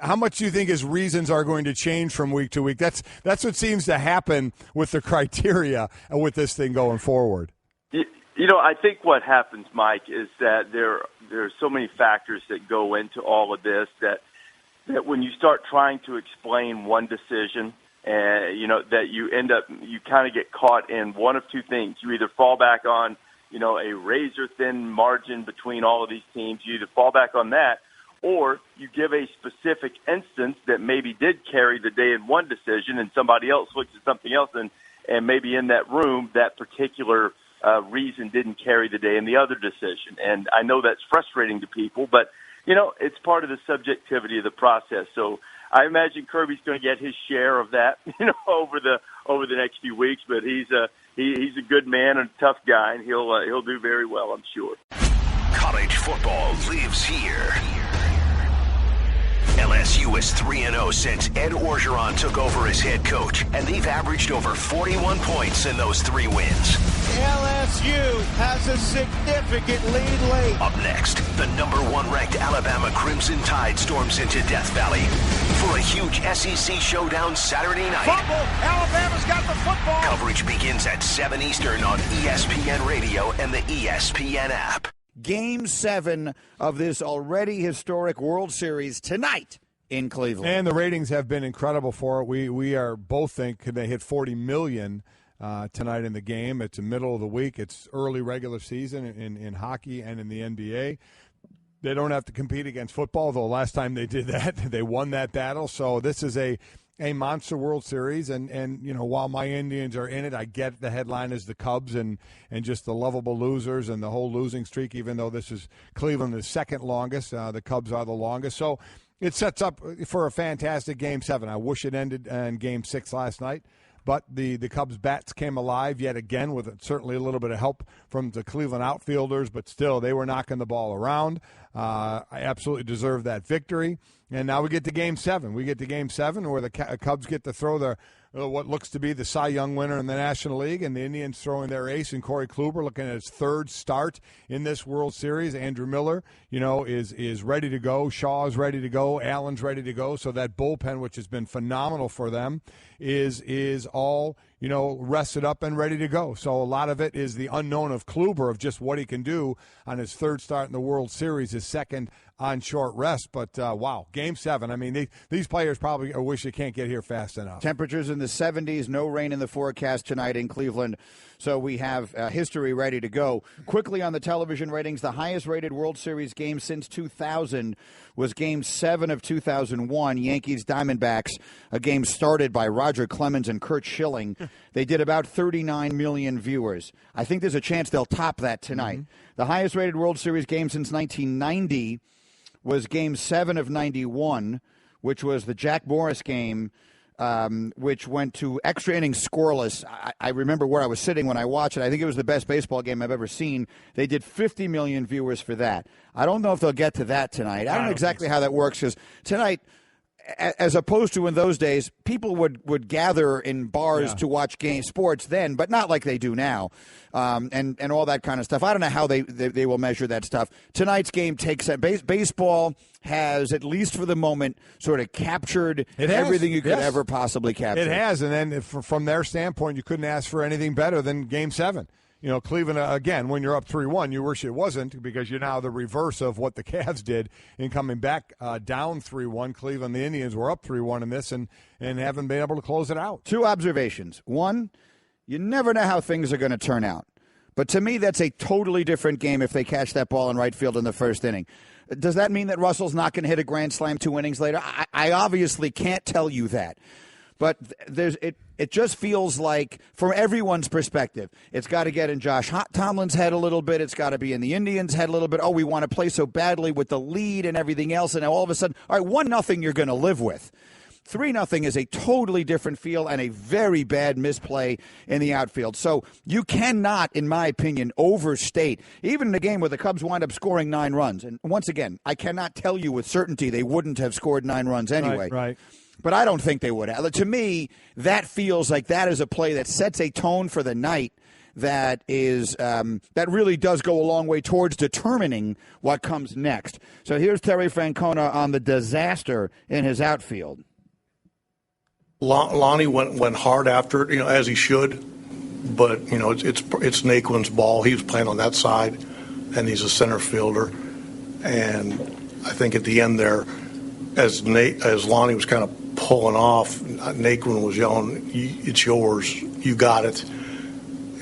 How much do you think his reasons are going to change from week to week? That's what seems to happen with the criteria and with this thing going forward. I think what happens, Mike, is that there are so many factors that go into all of this that when you start trying to explain one decision, that you kind of get caught in one of two things. You either fall back on, a razor-thin margin between all of these teams. You either fall back on that, or you give a specific instance that maybe did carry the day in one decision and somebody else looks at something else and maybe in that room that particular reason didn't carry the day in the other decision. And I know that's frustrating to people, but, it's part of the subjectivity of the process. So I imagine Kirby's going to get his share of that, over the next few weeks, but he's a good man and a tough guy, and he'll do very well, I'm sure. College football lives here. LSU is 3-0 since Ed Orgeron took over as head coach, and they've averaged over 41 points in those 3 wins. LSU has a significant lead late. Up next, the number 1 ranked Alabama Crimson Tide storms into Death Valley for a huge SEC showdown Saturday night. Fumble! Alabama's got the football! Coverage begins at 7 Eastern on ESPN Radio and the ESPN app. Game 7 of this already historic World Series tonight in Cleveland. And the ratings have been incredible for it. We are both think they hit 40 million tonight in the game. It's the middle of the week. It's early regular season in hockey and in the NBA. They don't have to compete against football, though last time they did that, they won that battle. So this is a monster World Series, and while my Indians are in it, I get the headline is the Cubs and just the lovable losers and the whole losing streak, even though this is Cleveland is second longest. The Cubs are the longest. So it sets up for a fantastic Game 7. I wish it ended in Game 6 last night. But the Cubs' bats came alive yet again with certainly a little bit of help from the Cleveland outfielders, but still they were knocking the ball around. I absolutely deserve that victory. And now we get to Game 7. We get to Game 7 where the Cubs get to throw what looks to be the Cy Young winner in the National League, and the Indians throwing their ace in Corey Kluber, looking at his third start in this World Series. Andrew Miller, is ready to go. Shaw's ready to go. Allen's ready to go. So that bullpen, which has been phenomenal for them, is all rested up and ready to go. So a lot of it is the unknown of Kluber, of just what he can do on his third start in the World Series, his second on short rest. But, wow, Game 7. I mean, these players probably wish they can't get here fast enough. Temperatures in the 70s, no rain in the forecast tonight in Cleveland. So we have history ready to go. Quickly on the television ratings, the highest-rated World Series game since 2000 was Game 7 of 2001, Yankees-Diamondbacks, a game started by Roger Clemens and Curt Schilling. They did about 39 million viewers. I think there's a chance they'll top that tonight. Mm-hmm. The highest-rated World Series game since 1990 was Game 7 of 91, which was the Jack Morris game, which went to extra innings scoreless. I remember where I was sitting when I watched it. I think it was the best baseball game I've ever seen. They did 50 million viewers for that. I don't know if they'll get to that tonight. I don't know exactly how that works, because tonight, as opposed to in those days, people would gather in bars to watch sports then, but not like they do now, and all that kind of stuff. I don't know how they will measure that stuff. Tonight's game takes baseball has, at least for the moment, sort of captured everything you could ever possibly capture. It has, and then from their standpoint, you couldn't ask for anything better than Game 7. Cleveland, again, when you're up 3-1, you wish it wasn't, because you're now the reverse of what the Cavs did in coming back down 3-1. Cleveland, the Indians were up 3-1 in this and haven't been able to close it out. Two observations. One, you never know how things are going to turn out. But to me, that's a totally different game if they catch that ball in right field in the first inning. Does that mean that Russell's not going to hit a grand slam 2 innings later? I obviously can't tell you that. But it just feels like, from everyone's perspective, it's got to get in Josh Tomlin's head a little bit. It's got to be in the Indians' head a little bit. Oh, we want to play so badly with the lead and everything else. And now all of a sudden, all right, 1-0 you're going to live with. 3-0 is a totally different feel and a very bad misplay in the outfield. So you cannot, in my opinion, overstate, even in a game where the Cubs wind up scoring 9 runs. And once again, I cannot tell you with certainty they wouldn't have scored 9 runs anyway. Right. But I don't think they would. To me, that feels like that is a play that sets a tone for the night that is that really does go a long way towards determining what comes next. So here's Terry Francona on the disaster in his outfield. Lonnie went hard after it, as he should. But, it's Naquin's ball. He was playing on that side, and he's a center fielder. And I think at the end there, as Lonnie was kind of pulling off, Naquin was yelling, "It's yours, you got it."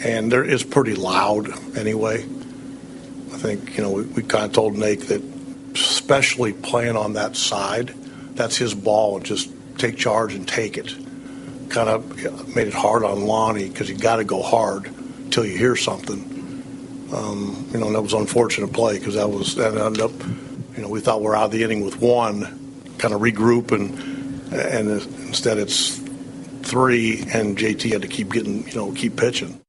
And it's pretty loud anyway. I think, we kind of told Nate that, especially playing on that side, that's his ball, and just take charge and take it. Kind of made it hard on Lonnie, because you got to go hard until you hear something. And that was an unfortunate play, because that ended up, we thought we're out of the inning with 1, kind of regroup, and instead it's 3, and JT had to keep pitching.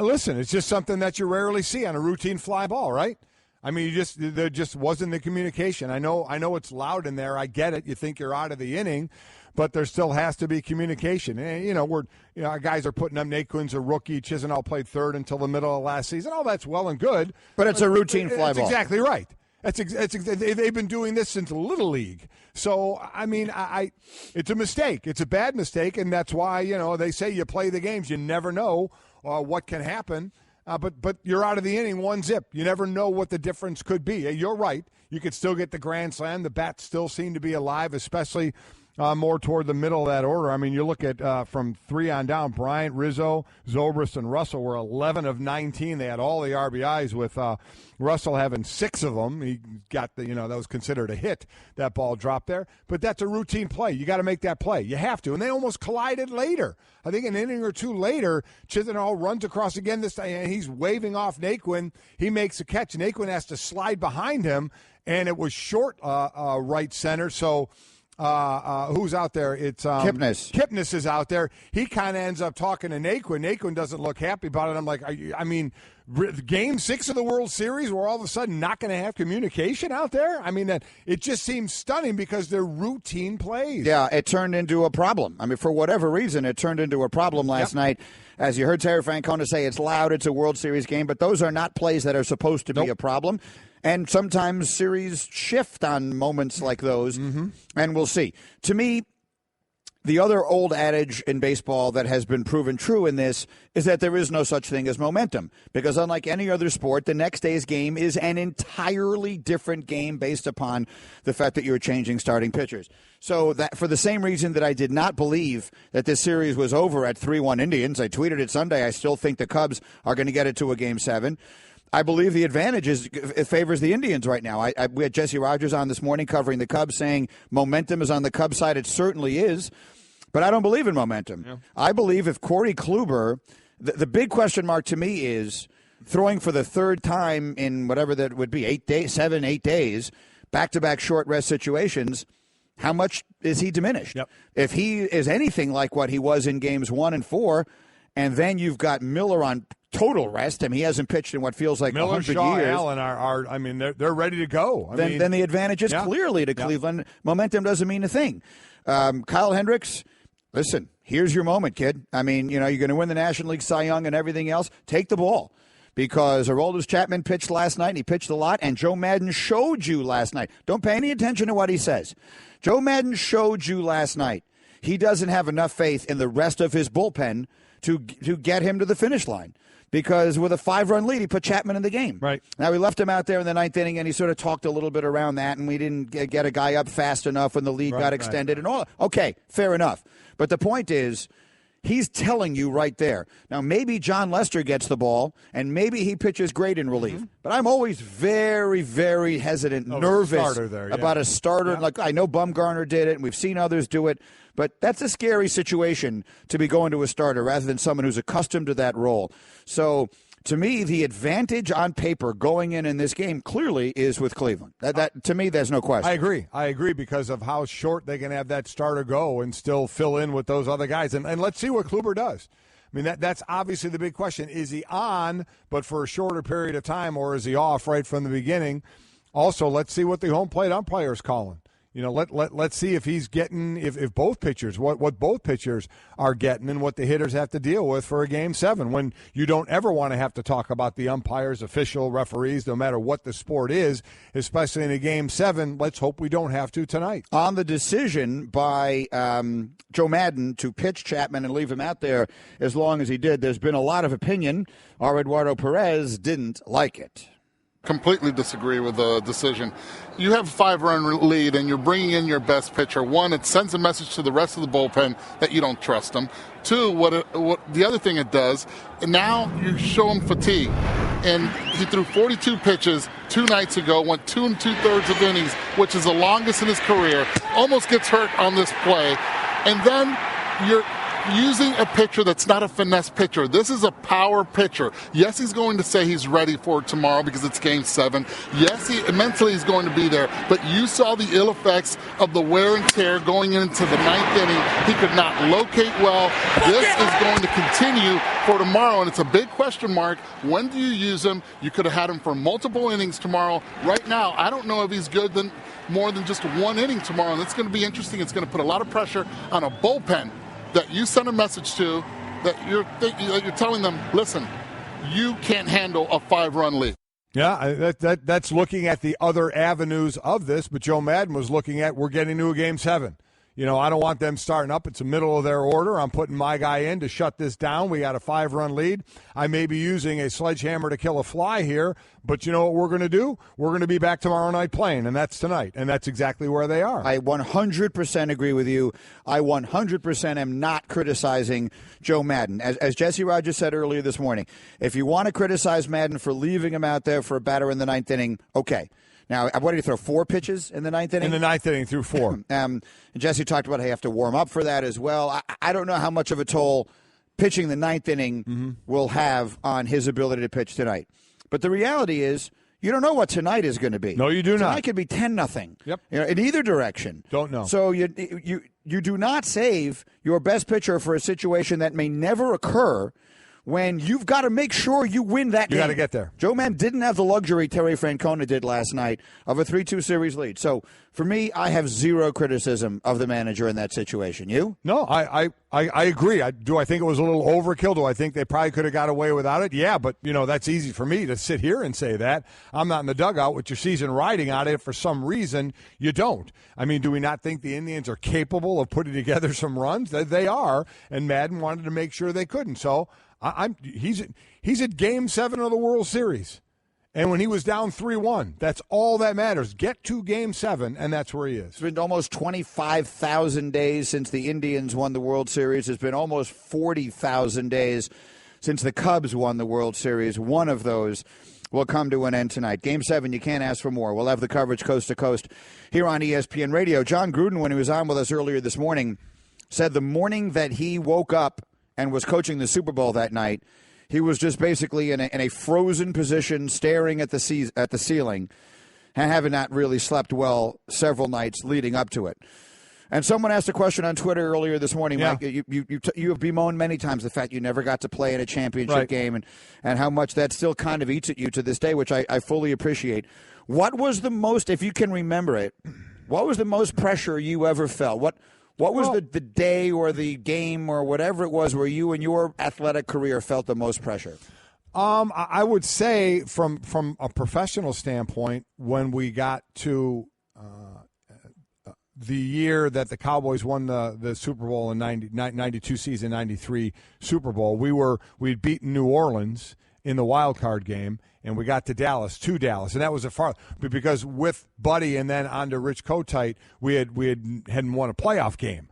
Listen, it's just something that you rarely see on a routine fly ball, right? I mean, there just wasn't the communication. I know it's loud in there. I get it. You think you're out of the inning, but there still has to be communication. And, our guys are putting up Naquin's a rookie. Chisenhall played third until the middle of last season. All that's well and good. But it's a routine fly ball. That's exactly right. They've been doing this since Little League. So, I mean, it's a mistake. It's a bad mistake, and that's why, they say you play the games. You never know what can happen. But you're out of the inning 1-0. You never know what the difference could be. You're right. You could still get the grand slam. The bats still seem to be alive, especially more toward the middle of that order. I mean, you look at from 3 on down, Bryant, Rizzo, Zobrist, and Russell were 11 of 19. They had all the RBIs, with Russell having 6 of them. He got that was considered a hit, that ball dropped there. But that's a routine play. You got to make that play. You have to. And they almost collided later. I think an inning or 2 later, Chisenhall runs across again this time, and he's waving off Naquin. He makes a catch. Naquin has to slide behind him, and it was short right center. So who's out there? It's Kipnis. Kipnis is out there. He kind of ends up talking to Naquin. Naquin doesn't look happy about it. I'm like, Game 6 of the World Series, we're all of a sudden not going to have communication out there? I mean, it just seems stunning because they're routine plays. Yeah, it turned into a problem. I mean, for whatever reason, it turned into a problem last night. As you heard Terry Francona say, it's loud, it's a World Series game, but those are not plays that are supposed to be a problem. And sometimes series shift on moments like those, and we'll see. To me, the other old adage in baseball that has been proven true in this is that there is no such thing as momentum, because unlike any other sport, the next day's game is an entirely different game based upon the fact that you're changing starting pitchers. So that for the same reason that I did not believe that this series was over at 3-1 Indians, I tweeted it Sunday, I still think the Cubs are going to get it to a Game 7. I believe the advantage it favors the Indians right now. We had Jesse Rogers on this morning covering the Cubs saying momentum is on the Cubs side. It certainly is. But I don't believe in momentum. Yeah. I believe if Corey Kluber, the big question mark to me is throwing for the third time in whatever that would be, 8 days, back-to-back short rest situations, how much is he diminished? Yep. If he is anything like what he was in games 1 and 4, and then you've got Miller on total rest, I mean, he hasn't pitched in what feels like 100 Shaw, years. Allen are I mean, they're ready to go. Then the advantage is clearly to Cleveland. Momentum doesn't mean a thing. Kyle Hendricks, listen, here's your moment, kid. I mean, you're going to win the National League Cy Young and everything else. Take the ball. Because Aroldis Chapman pitched last night, and he pitched a lot, and Joe Madden showed you last night. Don't pay any attention to what he says. Joe Madden showed you last night he doesn't have enough faith in the rest of his bullpen to get him to the finish line. Because with a 5-run lead, he put Chapman in the game. Right. Now, we left him out there in the ninth inning, and he sort of talked a little bit around that, and we didn't get a guy up fast enough when the lead got extended and all. Okay, fair enough. But the point is, he's telling you right there. Now, maybe John Lester gets the ball, and maybe he pitches great in relief. But I'm always very, very hesitant, nervous about a starter. Yeah. Like, I know Bumgarner did it, and we've seen others do it. But that's a scary situation to be going to a starter rather than someone who's accustomed to that role. So, to me, the advantage on paper going in this game clearly is with Cleveland. That to me, there's no question. I agree because of how short they can have that starter go and still fill in with those other guys. And let's see what Kluber does. I mean, that's obviously the big question. Is he on, but for a shorter period of time, or is he off right from the beginning? Also, let's see what the home plate umpire is calling. Let's see if he's getting if both pitchers what both pitchers are getting and what the hitters have to deal with for a Game 7 when you don't ever want to have to talk about the umpires, official referees, no matter what the sport is, especially in a Game 7. Let's hope we don't have to tonight. On the decision by Joe Madden to pitch Chapman and leave him out there as long as he did, there's been a lot of opinion. Our Eduardo Perez didn't like it. Completely disagree with the decision. You have a 5-run lead, and you're bringing in your best pitcher. One, it sends a message to the rest of the bullpen that you don't trust them. Two, what the other thing it does, now you show him fatigue. And he threw 42 pitches 2 nights ago, went 2 2/3 of innings, which is the longest in his career, almost gets hurt on this play. And then you're using a pitcher that's not a finesse pitcher. This is a power pitcher. Yes, he's going to say he's ready for tomorrow because it's Game 7. Yes, mentally he's going to be there. But you saw the ill effects of the wear and tear going into the 9th inning. He could not locate well. This is going to continue for tomorrow, and it's a big question mark. When do you use him? You could have had him for multiple innings tomorrow. Right now, I don't know if he's good than more than just 1 inning tomorrow, and it's going to be interesting. It's going to put a lot of pressure on a bullpen that you send a message to, that you're telling them, listen, you can't handle a 5-run lead. Yeah, that's looking at the other avenues of this, but Joe Madden was looking at we're getting to a Game 7. I don't want them starting up. It's the middle of their order. I'm putting my guy in to shut this down. We got a 5-run lead. I may be using a sledgehammer to kill a fly here, but you know what we're going to do? We're going to be back tomorrow night playing, and that's tonight, and that's exactly where they are. I 100% agree with you. I 100% am not criticizing Joe Madden. As Jesse Rogers said earlier this morning, if you want to criticize Madden for leaving him out there for a batter in the 9th inning, okay. Now, what did he throw, 4 pitches in the 9th inning? In the 9th inning, threw 4. Jesse talked about how you have to warm up for that as well. I don't know how much of a toll pitching the 9th inning will have on his ability to pitch tonight. But the reality is, you don't know what tonight is going to be. No, you do not. Tonight could be 10-0. Yep. In either direction. Don't know. So you do not save your best pitcher for a situation that may never occur, when you've got to make sure you win that game. You got to get there. Joe Man didn't have the luxury Terry Francona did last night of a 3-2 series lead. So, for me, I have zero criticism of the manager in that situation. You? No, I agree. Do I think it was a little overkill? Do I think they probably could have got away without it? Yeah, but, that's easy for me to sit here and say that. I'm not in the dugout with your season riding on it. For some reason, you don't. I mean, do we not think the Indians are capable of putting together some runs? They are, and Madden wanted to make sure they couldn't. So he's at Game 7 of the World Series. And when he was down 3-1, that's all that matters. Get to Game 7, and that's where he is. It's been almost 25,000 days since the Indians won the World Series. It's been almost 40,000 days since the Cubs won the World Series. One of those will come to an end tonight. Game 7, you can't ask for more. We'll have the coverage coast to coast here on ESPN Radio. John Gruden, when he was on with us earlier this morning, said the morning that he woke up and was coaching the Super Bowl that night, he was just basically in a frozen position, staring at the ceiling, and having not really slept well several nights leading up to it. And someone asked a question on Twitter earlier this morning, Mike. You have bemoaned many times the fact you never got to play in a championship game and how much that still kind of eats at you to this day, which I fully appreciate. What was the most, if you can remember it, what was the most pressure you ever felt? What was the day or the game or whatever it was where you in your athletic career felt the most pressure? I would say from a professional standpoint, when we got to the year that the Cowboys won the Super Bowl in 92 season, 93 Super Bowl, we'd beaten New Orleans in the wild card game, and we got to Dallas, and that was because with Buddy and then on to Rich Kotite, we hadn't won a playoff game,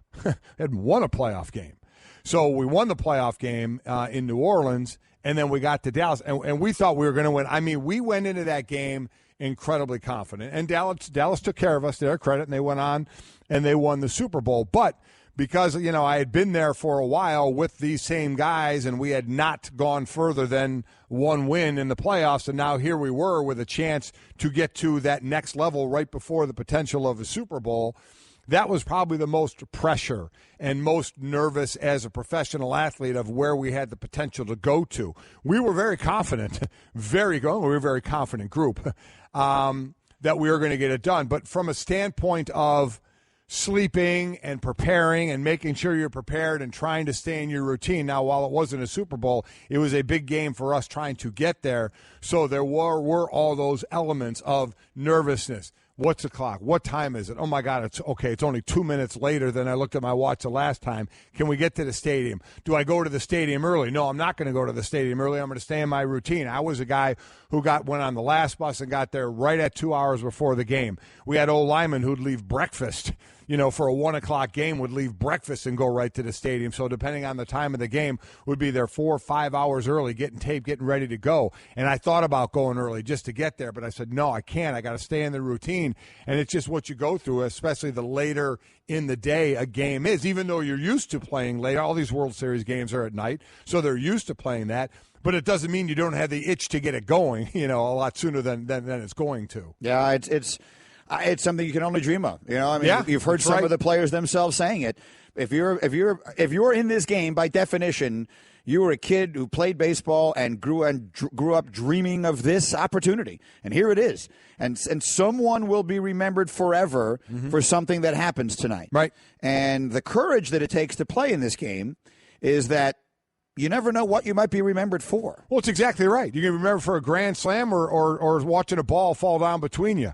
So we won the playoff game in New Orleans, and then we got to Dallas, and we thought we were going to win. I mean, we went into that game incredibly confident, and Dallas took care of us, to their credit, and they went on and they won the Super Bowl, but because, I had been there for a while with these same guys and we had not gone further than one win in the playoffs, and now here we were with a chance to get to that next level right before the potential of a Super Bowl. That was probably the most pressure and most nervous as a professional athlete of where we had the potential to go to. We were very confident, we were a very confident group that we were going to get it done. But from a standpoint of sleeping and preparing and making sure you're prepared and trying to stay in your routine. Now, while it wasn't a Super Bowl, it was a big game for us trying to get there. So there were all those elements of nervousness. What's the clock? What time is it? Oh, my God, it's only 2 minutes later than I looked at my watch the last time. Can we get to the stadium? Do I go to the stadium early? No, I'm not going to go to the stadium early. I'm going to stay in my routine. I was a guy who went on the last bus and got there right at 2 hours before the game. We had old linemen who'd leave breakfast, for a 1 o'clock game, would leave breakfast and go right to the stadium. So depending on the time of the game, would be there 4 or 5 hours early, getting taped, getting ready to go. And I thought about going early just to get there, but I said, no, I can't. I got to stay in the routine. And it's just what you go through, especially the later in the day a game is, even though you're used to playing late. All these World Series games are at night, so they're used to playing that. But it doesn't mean you don't have the itch to get it going, a lot sooner than it's going to. Yeah, it's something you can only dream of. You've heard some of the players themselves saying it. If you're in this game, by definition, you were a kid who played baseball and grew up dreaming of this opportunity, and here it is. And someone will be remembered forever for something that happens tonight. Right. And the courage that it takes to play in this game is that you never know what you might be remembered for. Well, it's exactly right. You can remember for a grand slam or watching a ball fall down between you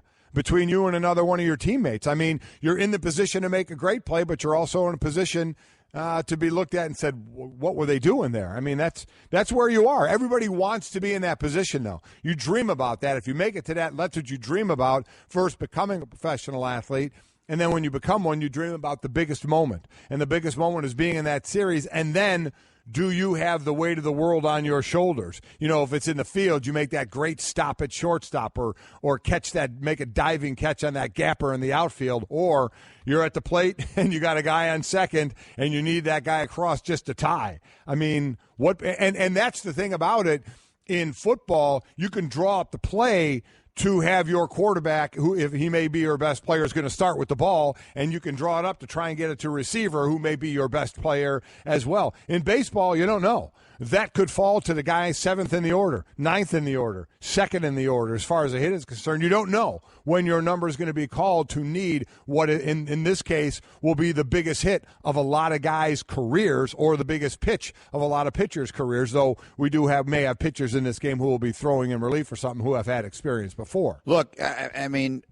and another one of your teammates. I mean, you're in the position to make a great play, but you're also in a position to be looked at and said, what were they doing there? I mean, that's where you are. Everybody wants to be in that position, though. You dream about that. If you make it to that, that's what you dream about, first becoming a professional athlete. And then when you become one, you dream about the biggest moment. And the biggest moment is being in that series. And then do you have the weight of the world on your shoulders? If it's in the field, you make that great stop at shortstop or make a diving catch on that gapper in the outfield, or you're at the plate and you got a guy on second and you need that guy across just to tie. I mean, and that's the thing about it. In football, you can draw up the play to have your quarterback, who, if he may be your best player, is going to start with the ball, and you can draw it up to try and get it to a receiver who may be your best player as well. In baseball, you don't know. That could fall to the guy 7th in the order, 9th in the order, 2nd in the order. As far as a hit is concerned, you don't know when your number is going to be called to need what, in this case, will be the biggest hit of a lot of guys' careers or the biggest pitch of a lot of pitchers' careers, though we may have pitchers in this game who will be throwing in relief or something who have had experience before. Look, I mean,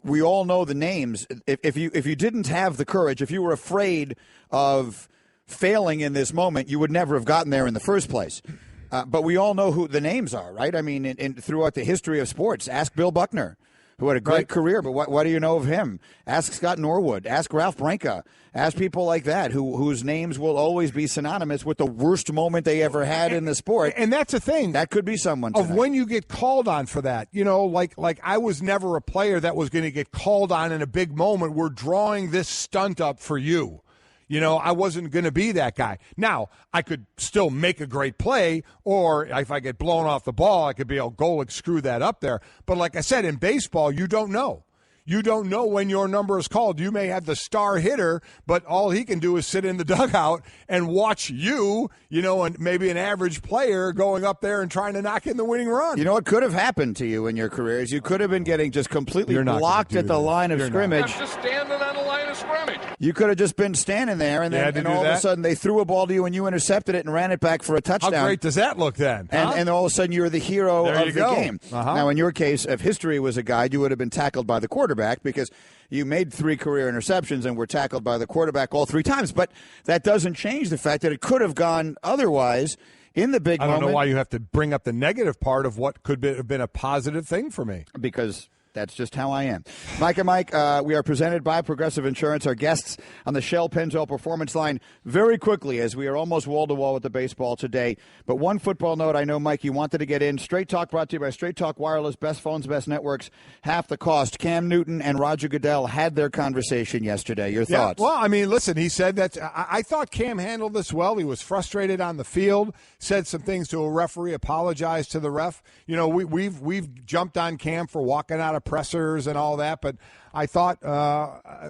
we all know the names. If you didn't have the courage, if you were afraid of failing in this moment, you would never have gotten there in the first place. But we all know who the names are, right? I mean, throughout the history of sports, ask Bill Buckner, who had a great career, but what do you know of him? Ask Scott Norwood. Ask Ralph Branca. Ask people like that whose names will always be synonymous with the worst moment they ever had in the sport. And that's the thing. That could be someone tonight. Of when you get called on for that. You know, like I was never a player that was going to get called on in a big moment. We're drawing this stunt up for you. You know, I wasn't going to be that guy. Now, I could still make a great play, or if I get blown off the ball, I could be able to go screw that up there. But like I said, in baseball, you don't know. You don't know when your number is called. You may have the star hitter, but all he can do is sit in the dugout and watch you, and maybe an average player going up there and trying to knock in the winning run. You know what could have happened to you in your career is you could have been getting just completely blocked at the line of scrimmage. I'm just standing on the line of scrimmage. You could have just been standing there, and then all of a sudden they threw a ball to you and you intercepted it and ran it back for a touchdown. How great does that look then? And all of a sudden you're the hero of the game. Now, in your case, if history was a guide, you would have been tackled by the quarterback because you made 3 career interceptions and were tackled by the quarterback all 3 times. But that doesn't change the fact that it could have gone otherwise in the big moment. I don't know why you have to bring up the negative part of what could have been a positive thing for me. Because that's just how I am. Mike and Mike, we are presented by Progressive Insurance. Our guests on the Shell Pennzoil Performance Line very quickly, as we are almost wall-to-wall with the baseball today. But one football note, I know, Mike, you wanted to get in. Straight Talk brought to you by Straight Talk Wireless. Best phones, best networks, half the cost. Cam Newton and Roger Goodell had their conversation yesterday. Your thoughts? Well, I mean, listen, he said that I thought Cam handled this well. He was frustrated on the field, said some things to a referee, apologized to the ref. You know, we've jumped on Cam for walking out of pressers and all that, but I thought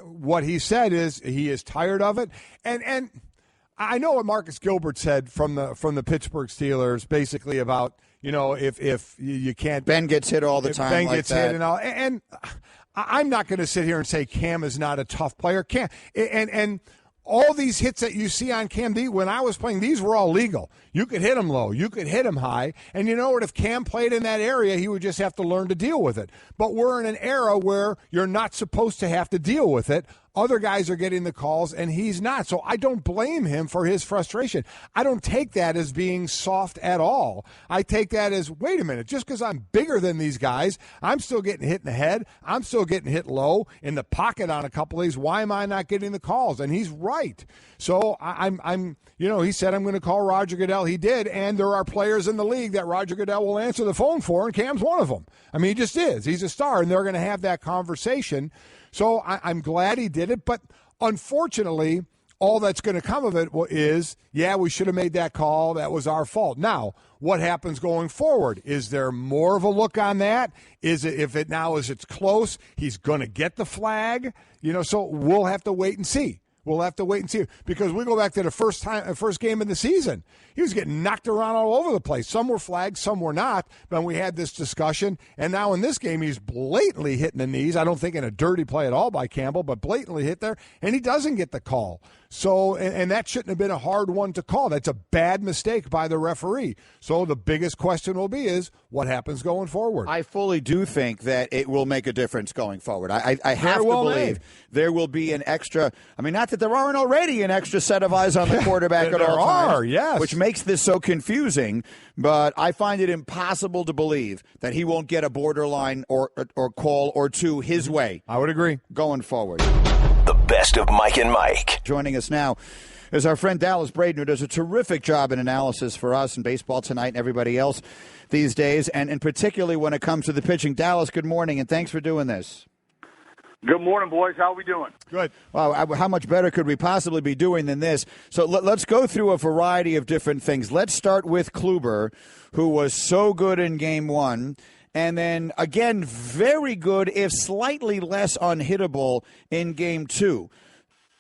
what he said is he is tired of it, and I know what Marcus Gilbert said from the Pittsburgh Steelers, basically about if you can't. Ben gets hit all the time. Ben like gets that. hit and all, and I'm not going to sit here and say Cam is not a tough player. Cam and all these hits that you see on Cam, when I was playing, these were all legal. You could hit him low. You could hit him high. And you know what? If Cam played in that area, he would just have to learn to deal with it. But we're in an era where you're not supposed to have to deal with it. Other guys are getting the calls, and he's not. So I don't blame him for his frustration. I don't take that as being soft at all. I take that as, wait a minute, just because I'm bigger than these guys, I'm still getting hit in the head. I'm still getting hit low in the pocket on a couple of these. Why am I not getting the calls? And he's right. So I'm he said, I'm going to call Roger Goodell. He did, and there are players in the league that Roger Goodell will answer the phone for, and Cam's one of them. I mean, he just is. He's a star, and they're going to have that conversation. So I'm glad he did it, but unfortunately, all that's going to come of it is, we should have made that call. That was our fault. Now, what happens going forward? Is there more of a look on that? Is it it's close, he's going to get the flag? So we'll have to wait and see. We'll have to wait and see, because we go back to the first game of the season. He was getting knocked around all over the place. Some were flagged, some were not. But we had this discussion, and now in this game, he's blatantly hitting the knees. I don't think in a dirty play at all by Campbell, but blatantly hit there, and he doesn't get the call. So, and that shouldn't have been a hard one to call. That's a bad mistake by the referee. So the biggest question will be is what happens going forward. I fully do think that it will make a difference going forward. I have to believe there will be an extra. I mean, not that there aren't already an extra set of eyes on the quarterback at all times, yes, which makes this so confusing. But I find it impossible to believe that he won't get a borderline or call or two his way. I would agree. Going forward. The best of Mike and Mike. Joining us now is our friend Dallas Braden, who does a terrific job in analysis for us in Baseball Tonight and everybody else these days, and particularly when it comes to the pitching. Dallas, good morning, and thanks for doing this. Good morning, boys. How are we doing? Good. Wow, how much better could we possibly be doing than this? So let's go through a variety of different things. Let's start with Kluber, who was so good in Game 1. And then, again, very good, if slightly less unhittable in Game 2.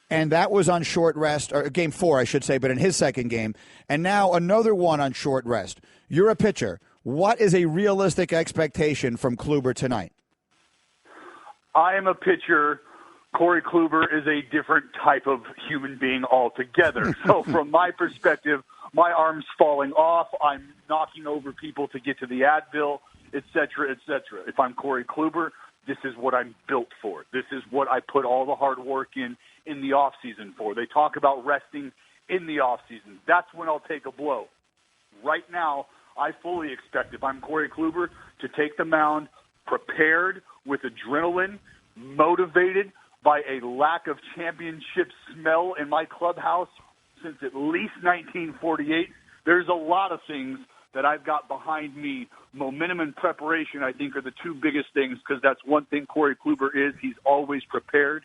And that was on short rest, or Game 4, I should say, but in his second game. And now another one on short rest. You're a pitcher. What is a realistic expectation from Kluber tonight? I am a pitcher. Corey Kluber is a different type of human being altogether. So from my perspective, my arm's falling off. I'm knocking over people to get to the Advil, et cetera, et cetera. If I'm Corey Kluber, this is what I'm built for. This is what I put all the hard work in the offseason for. They talk about resting in the offseason. That's when I'll take a blow. Right now, I fully expect, if I'm Corey Kluber, to take the mound prepared with adrenaline, motivated by a lack of championship smell in my clubhouse since at least 1948. There's a lot of things that I've got behind me. Momentum and preparation, I think, are the two biggest things, because that's one thing Corey Kluber is. He's always prepared,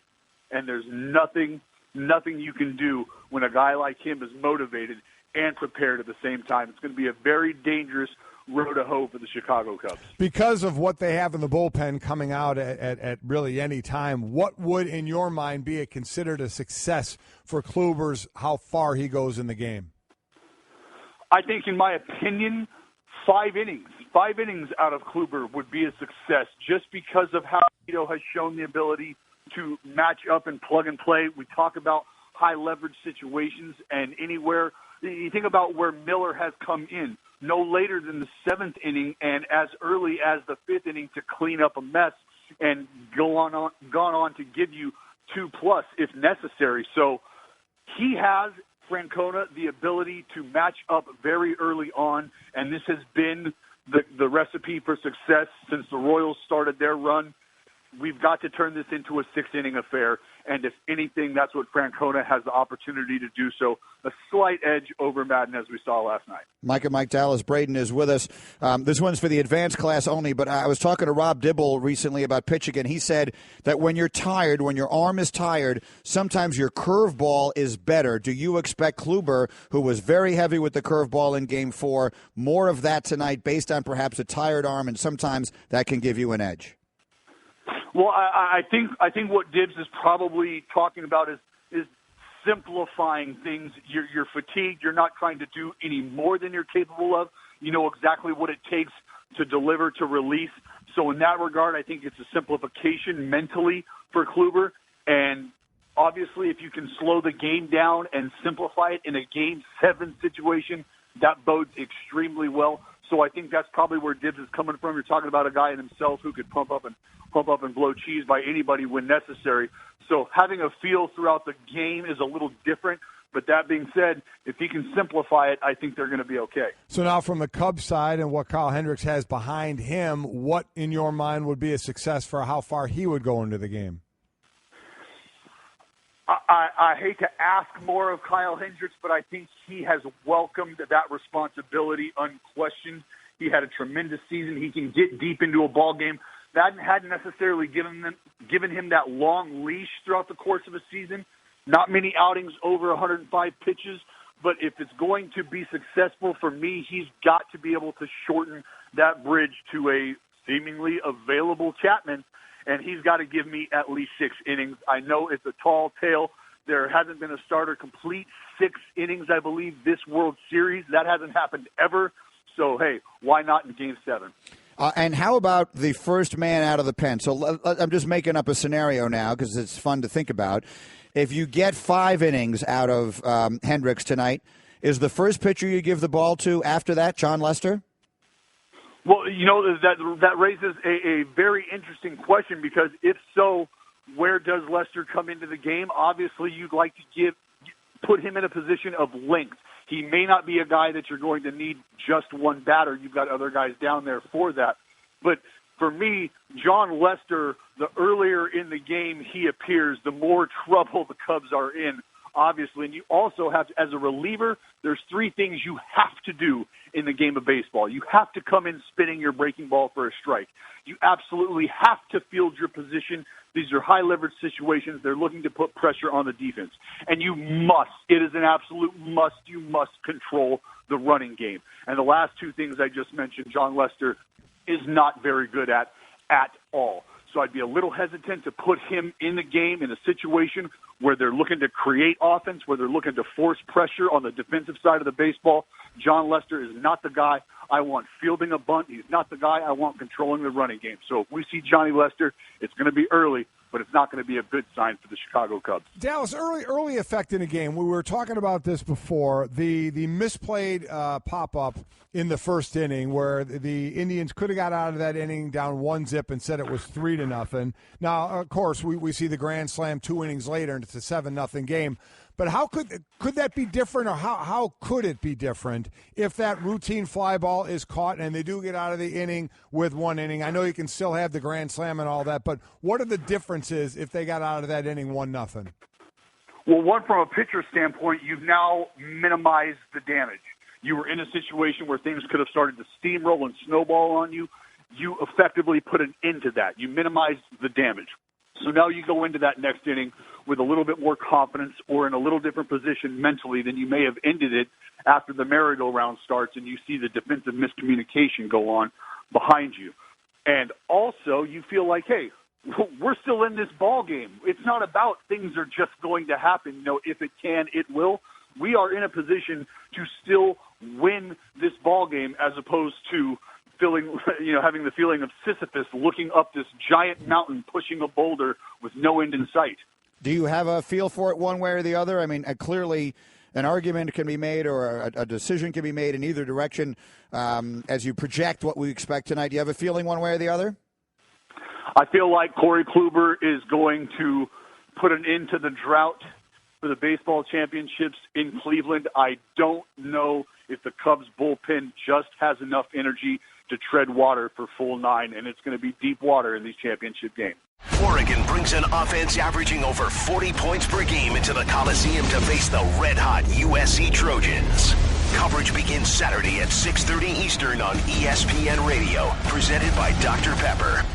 and there's nothing you can do when a guy like him is motivated and prepared at the same time. It's going to be a very dangerous road to hoe for the Chicago Cubs. Because of what they have in the bullpen coming out at really any time, what would, in your mind, be considered a success for Kluber's, how far he goes in the game? I think, in my opinion, 5 innings. 5 innings out of Kluber would be a success, just because of how Tito has shown the ability to match up and plug and play. We talk about high leverage situations, and anywhere you think about where Miller has come in, no later than the 7th inning and as early as the 5th inning to clean up a mess and gone on to give you 2+ if necessary. So he has, Francona, the ability to match up very early on, and this has been the recipe for success since the Royals started their run. We've got to turn this into a 6-inning affair, and if anything, that's what Francona has the opportunity to do. So a slight edge over Madden, as we saw last night. Mike Dallas Braden is with us. This one's for the advanced class only, but I was talking to Rob Dibble recently about pitching, and he said that when you're tired, when your arm is tired, sometimes your curveball is better. Do you expect Kluber, who was very heavy with the curveball in Game 4, more of that tonight based on perhaps a tired arm, and sometimes that can give you an edge? Well, I think what Dibbs is probably talking about is simplifying things. You're fatigued. You're not trying to do any more than you're capable of. You know exactly what it takes to deliver, to release. So in that regard, I think it's a simplification mentally for Kluber. And obviously, if you can slow the game down and simplify it in a Game 7 situation, that bodes extremely well. So I think that's probably where Dibbs is coming from. You're talking about a guy in himself who could pump up and blow cheese by anybody when necessary. So having a feel throughout the game is a little different. But that being said, if he can simplify it, I think they're going to be okay. So now from the Cubs side and what Kyle Hendricks has behind him, what in your mind would be a success for how far he would go into the game? I hate to ask more of Kyle Hendricks, but I think he has welcomed that responsibility unquestioned. He had a tremendous season. He can get deep into a ball game. That hadn't necessarily given him that long leash throughout the course of a season. Not many outings over 105 pitches, but if it's going to be successful for me, he's got to be able to shorten that bridge to a seemingly available Chapman, and he's got to give me at least 6 innings. I know it's a tall tale. There hasn't been a starter complete 6 innings, I believe, this World Series. That hasn't happened ever. So, hey, why not in Game 7? And how about the first man out of the pen? So I'm just making up a scenario now because it's fun to think about. If you get 5 innings out of Hendricks tonight, is the first pitcher you give the ball to after that John Lester? Well, you know, that raises a very interesting question, because if so, where does Lester come into the game? Obviously, you'd like to put him in a position of length. He may not be a guy that you're going to need just one batter. You've got other guys down there for that. But for me, John Lester, the earlier in the game he appears, the more trouble the Cubs are in, obviously. And you also have to, as a reliever, there's 3 things you have to do in the game of baseball. You have to come in spinning your breaking ball for a strike. You absolutely have to field your position. These are high-leverage situations. They're looking to put pressure on the defense. And you must, it is an absolute must, you must control the running game. And the last 2 things I just mentioned, John Lester is not very good at all. So I'd be a little hesitant to put him in the game in a situation where they're looking to create offense, where they're looking to force pressure on the defensive side of the baseball. John Lester is not the guy I want fielding a bunt. He's not the guy I want controlling the running game. So if we see Johnny Lester, it's going to be early, but it's not going to be a good sign for the Chicago Cubs. Dallas, early effect in the game. We were talking about this before. The misplayed pop-up in the first inning where the Indians could have got out of that inning down 1-0 and said it was 3-0. Now, of course, we see the grand slam 2 innings later, and it's a 7-0 game. But how could that be different, or how could it be different if that routine fly ball is caught and they do get out of the inning with 1 inning? I know you can still have the grand slam and all that, but what are the differences if they got out of that inning 1-0? Well, one, from a pitcher standpoint, you've now minimized the damage. You were in a situation where things could have started to steamroll and snowball on you. You effectively put an end to that. You minimized the damage. So now you go into that next inning with a little bit more confidence or in a little different position mentally than you may have ended it after the merry-go-round starts and you see the defensive miscommunication go on behind you. And also you feel like, hey, we're still in this ball game. It's not about things are just going to happen. You know, if it can, it will. We are in a position to still win this ball game as opposed to having the feeling of Sisyphus looking up this giant mountain, pushing a boulder with no end in sight. Do you have a feel for it one way or the other? I mean, clearly an argument can be made or a decision can be made in either direction as you project what we expect tonight. Do you have a feeling one way or the other? I feel like Corey Kluber is going to put an end to the drought for the baseball championships in Cleveland. I don't know if the Cubs bullpen just has enough energy to tread water for full 9, and it's going to be deep water in these championship games. Oregon brings an offense averaging over 40 points per game into the Coliseum to face the red-hot USC Trojans. Coverage begins Saturday at 6:30 Eastern on ESPN Radio, presented by Dr. Pepper.